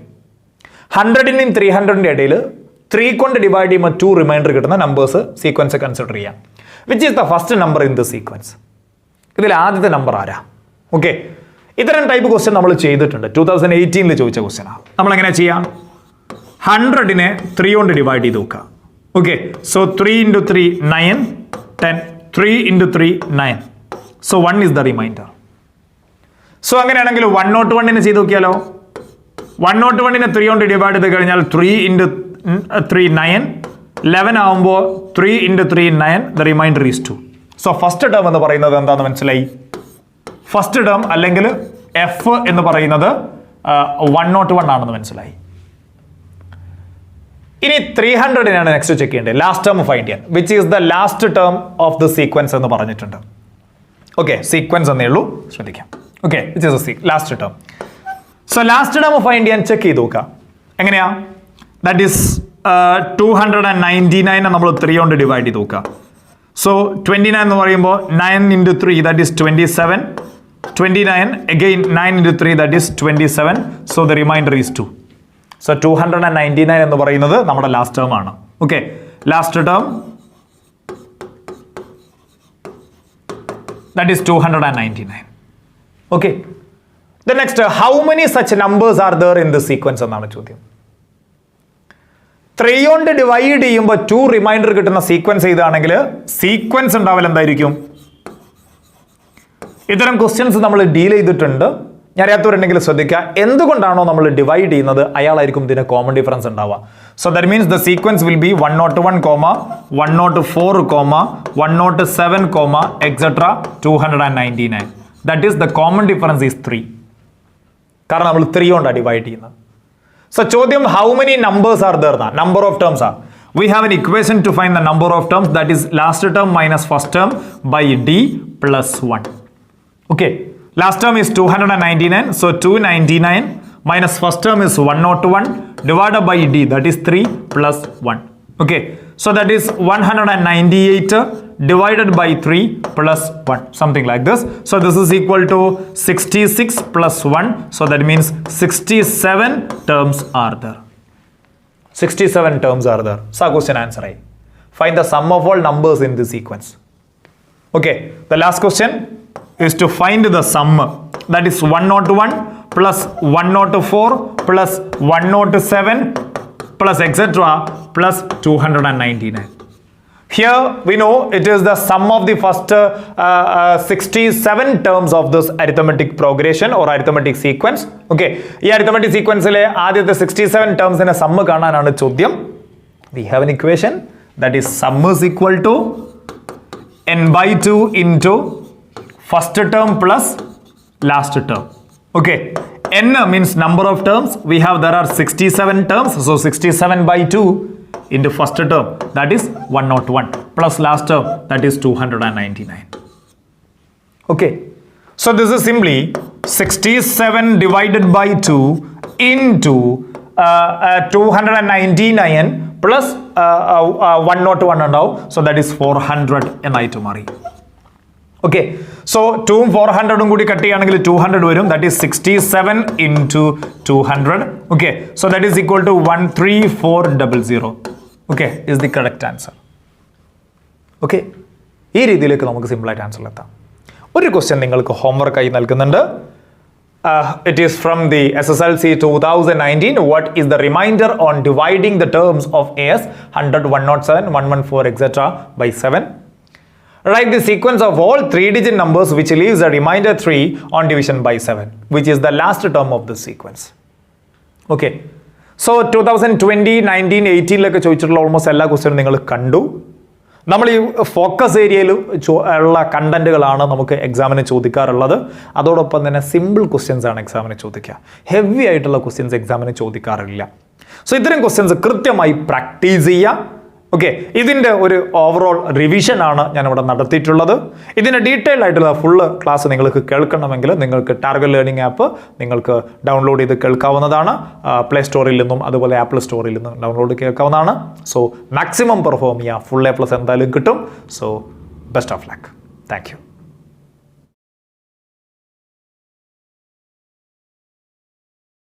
[SPEAKER 1] 100നും 300ന്റെ ഇടയിൽ 3 കൊണ്ട് ഡിവൈഡ് ചെയ്യുമ്പോൾ 2 റിമൈൻഡർ കിട്ടുന്ന നമ്പേഴ്സ് സീക്വൻസ് കൺസിഡർ ചെയ്യാം. Which is the first number in the sequence? ഇതിൽ ആദ്യത്തെ നമ്പർ ആരാ? ഓക്കെ, ഇത്തരം ടൈപ്പ് ക്വസ്റ്റ്യൻ നമ്മൾ ചെയ്തിട്ടുണ്ട്. 2018 ചോദിച്ച ക്വസ്റ്റ്യനാണ്. നമ്മൾ എങ്ങനെ ചെയ്യാം? 100നെ 3 കൊണ്ട് ഡിവൈഡ് ചെയ്ത് നോക്കുക. Okay, so 3 into 3 9, 10, 3 into 3 9. So 1 is the remainder. So അങ്ങനെയാണെങ്കിൽ 101നെ ചെയ്ത് നോക്കിയാലോ? 101നെ 3 കൊണ്ട് ഡിവൈഡ് ചെയ്ത് കഴിഞ്ഞാൽ 3 into 3 9, 11 ആവുമ്പോൾ 3 into 3 9, the remainder is 2. So first term എന്ന് പറയുന്നത് എന്താണെന്ന് മനസ്സിലായി? ഫസ്റ്റ് ടേം അല്ലെങ്കിൽ എഫ് എന്ന് പറയുന്നത് 101 ആണെന്ന് മനസ്സിലായി. ഇനി 300നെയാണ് നെക്സ്റ്റ് ചെക്ക് ചെയ്യേണ്ടത്, ലാസ്റ്റ് ടേം ഫൈൻഡ് ചെയ്യാൻ. Which is the last term of the sequence എന്ന് പറഞ്ഞിട്ടുണ്ട്. ഓക്കെ, സീക്വൻസ് എന്നേ ഉള്ളൂ, ശ്രദ്ധിക്കാം. Okay, which is the last term. So last term find ചെയ്യാൻ ചെക്ക് ചെയ്ത് നോക്കാം. എങ്ങനെയാ? ദാറ്റ് ഈസ് 299 നമ്മൾ 3 കൊണ്ട് ഡിവൈഡ് ചെയ്ത് നോക്കുക. സോ 29 എന്ന് പറയുമ്പോൾ 9 into 3 that is 27, 29 again 9 into 3 that is 27. So the remainder is 2. So 299 എന്ന് പറയുന്നത് നമ്മുടെ ലാസ്റ്റ് ടേം ആണ്. Okay, last term that is 299. Okay, the next, how many such numbers are there in the sequence എന്നാണ് ചോദ്യം. 3 കൊണ്ട് ഡിവൈഡ് ചെയ്യുമ്പോൾ 2 റിമൈൻഡർ കിട്ടുന്ന സീക്വൻസ് ചെയ്താണെങ്കിൽ സീക്വൻസ് ഉണ്ടാവൽ എന്തായിരിക്കും? ഇത്തരം ക്വസ്റ്റ്യൻസ് നമ്മൾ ഡീൽ ചെയ്തിട്ടുണ്ട്. ഞാൻ അറിയാത്തവരുണ്ടെങ്കിൽ ശ്രദ്ധിക്കുക. എന്തുകൊണ്ടാണോ നമ്മൾ ഡിവൈഡ് ചെയ്യുന്നത് അയാളായിരിക്കും ഇതിന് കോമൺ ഡിഫറൻസ് ഉണ്ടാവുക. So that means the sequence will be 101, 104, 107, etcetera 299. That is the common difference is 3. കാരണം നമ്മൾ 3 കൊണ്ടാണ് ഡിവൈഡ് ചെയ്യുന്നത്. So ചോദ്യം how many numbers are there? Number of terms are. We have an equation to find the number of terms, that is last term minus first term by d plus 1. Okay, last term is 299, so 299 minus first term is 101 divided by d, that is 3 plus 1. Okay, so that is 198 divided by 3 plus 1, something like this. So this is equal to 66 plus 1. So that means 67 terms are there. 67 terms are there. So question answer I. Find the sum of all numbers in this sequence. Okay, the last question is to find the sum. That is 101 plus 104 plus 107 plus etc plus 299. Here we know it is the sum of the first 67 terms of this arithmetic progression or arithmetic sequence. Okay, ഈ arithmetic sequenceലെ ആദ്യത്തെ 67 termsനെ sum കാണാനാണ് ചോദ്യം. We have an equation that is sum is equal to n by 2 into first term plus last term. Okay, n means number of terms. There are 67 terms, so 67 by 2 into first term, that is 101, plus last term, that is 299. Okay, so this is simply 67 divided by 2 into 299 plus 101 ഉണ്ടാവും, so that is 400 എന്നായിട്ട് മാറി. Okay, so 2ഉം 400ഉം കൂടി കട്ട് ചെയ്യുകയാണെങ്കിൽ 200 വരും, that is 67 into 200. Okay, so that is equal to 13400. Okay, is the correct answer. Okay, ഈ രീതിയിലേക്ക് നമുക്ക് സിമ്പിളായിട്ട് ആൻസറിലെത്താം. ഒരു ക്വസ്റ്റ്യൻ നിങ്ങൾക്ക് ഹോംവർക്കായി നൽകുന്നുണ്ട്. It is from the SSLC 2019. What is the remainder on dividing the terms of AS 100, 107, 114, etc. by 7? Write the sequence of all 3-digit numbers which leaves a remainder 3 on division by 7, which is the last term of the sequence. Okay, so 2020, 19, 18 ചോദിച്ചിട്ടുള്ള ഓൾമോസ്റ്റ് എല്ലാ ക്വസ്റ്റ്യനും നിങ്ങൾ കണ്ടു. നമ്മൾ ഈ ഫോക്കസ് ഏരിയയിൽ ഉള്ള കണ്ടന്റുകളാണ് നമുക്ക് എക്സാമിന് ചോദിക്കാറുള്ളത്. അതോടൊപ്പം തന്നെ സിമ്പിൾ ക്വസ്റ്റ്യൻസ് ആണ് എക്സാമിന് ചോദിക്കുക. ഹെവി ആയിട്ടുള്ള ക്വസ്റ്റ്യൻസ് എക്സാമിന് ചോദിക്കാറില്ല. സോ ഇത്തരം ക്വസ്റ്റ്യൻസ് കൃത്യമായി പ്രാക്ടീസ് ചെയ്യുക. ഓക്കെ, ഇതിൻ്റെ ഒരു ഓവറോൾ റിവിഷൻ ആണ് ഞാനിവിടെ നടത്തിയിട്ടുള്ളത്. ഇതിൻ്റെ ഡീറ്റെയിൽ ആയിട്ടുള്ള ഫുള്ള് ക്ലാസ് നിങ്ങൾക്ക് കേൾക്കണമെങ്കിൽ നിങ്ങൾക്ക് ടാർഗറ്റ് ലേണിംഗ് ആപ്പ് നിങ്ങൾക്ക് ഡൗൺലോഡ് ചെയ്ത് കേൾക്കാവുന്നതാണ്. പ്ലേ സ്റ്റോറിൽ നിന്നും അതുപോലെ ആപ്പിൾ സ്റ്റോറിൽ നിന്നും ഡൗൺലോഡ് കേൾക്കാവുന്നതാണ്. സോ മാക്സിമം പെർഫോം ചെയ്യുക, ഫുൾ A+ എന്തായാലും കിട്ടും. So best of luck. Thank you.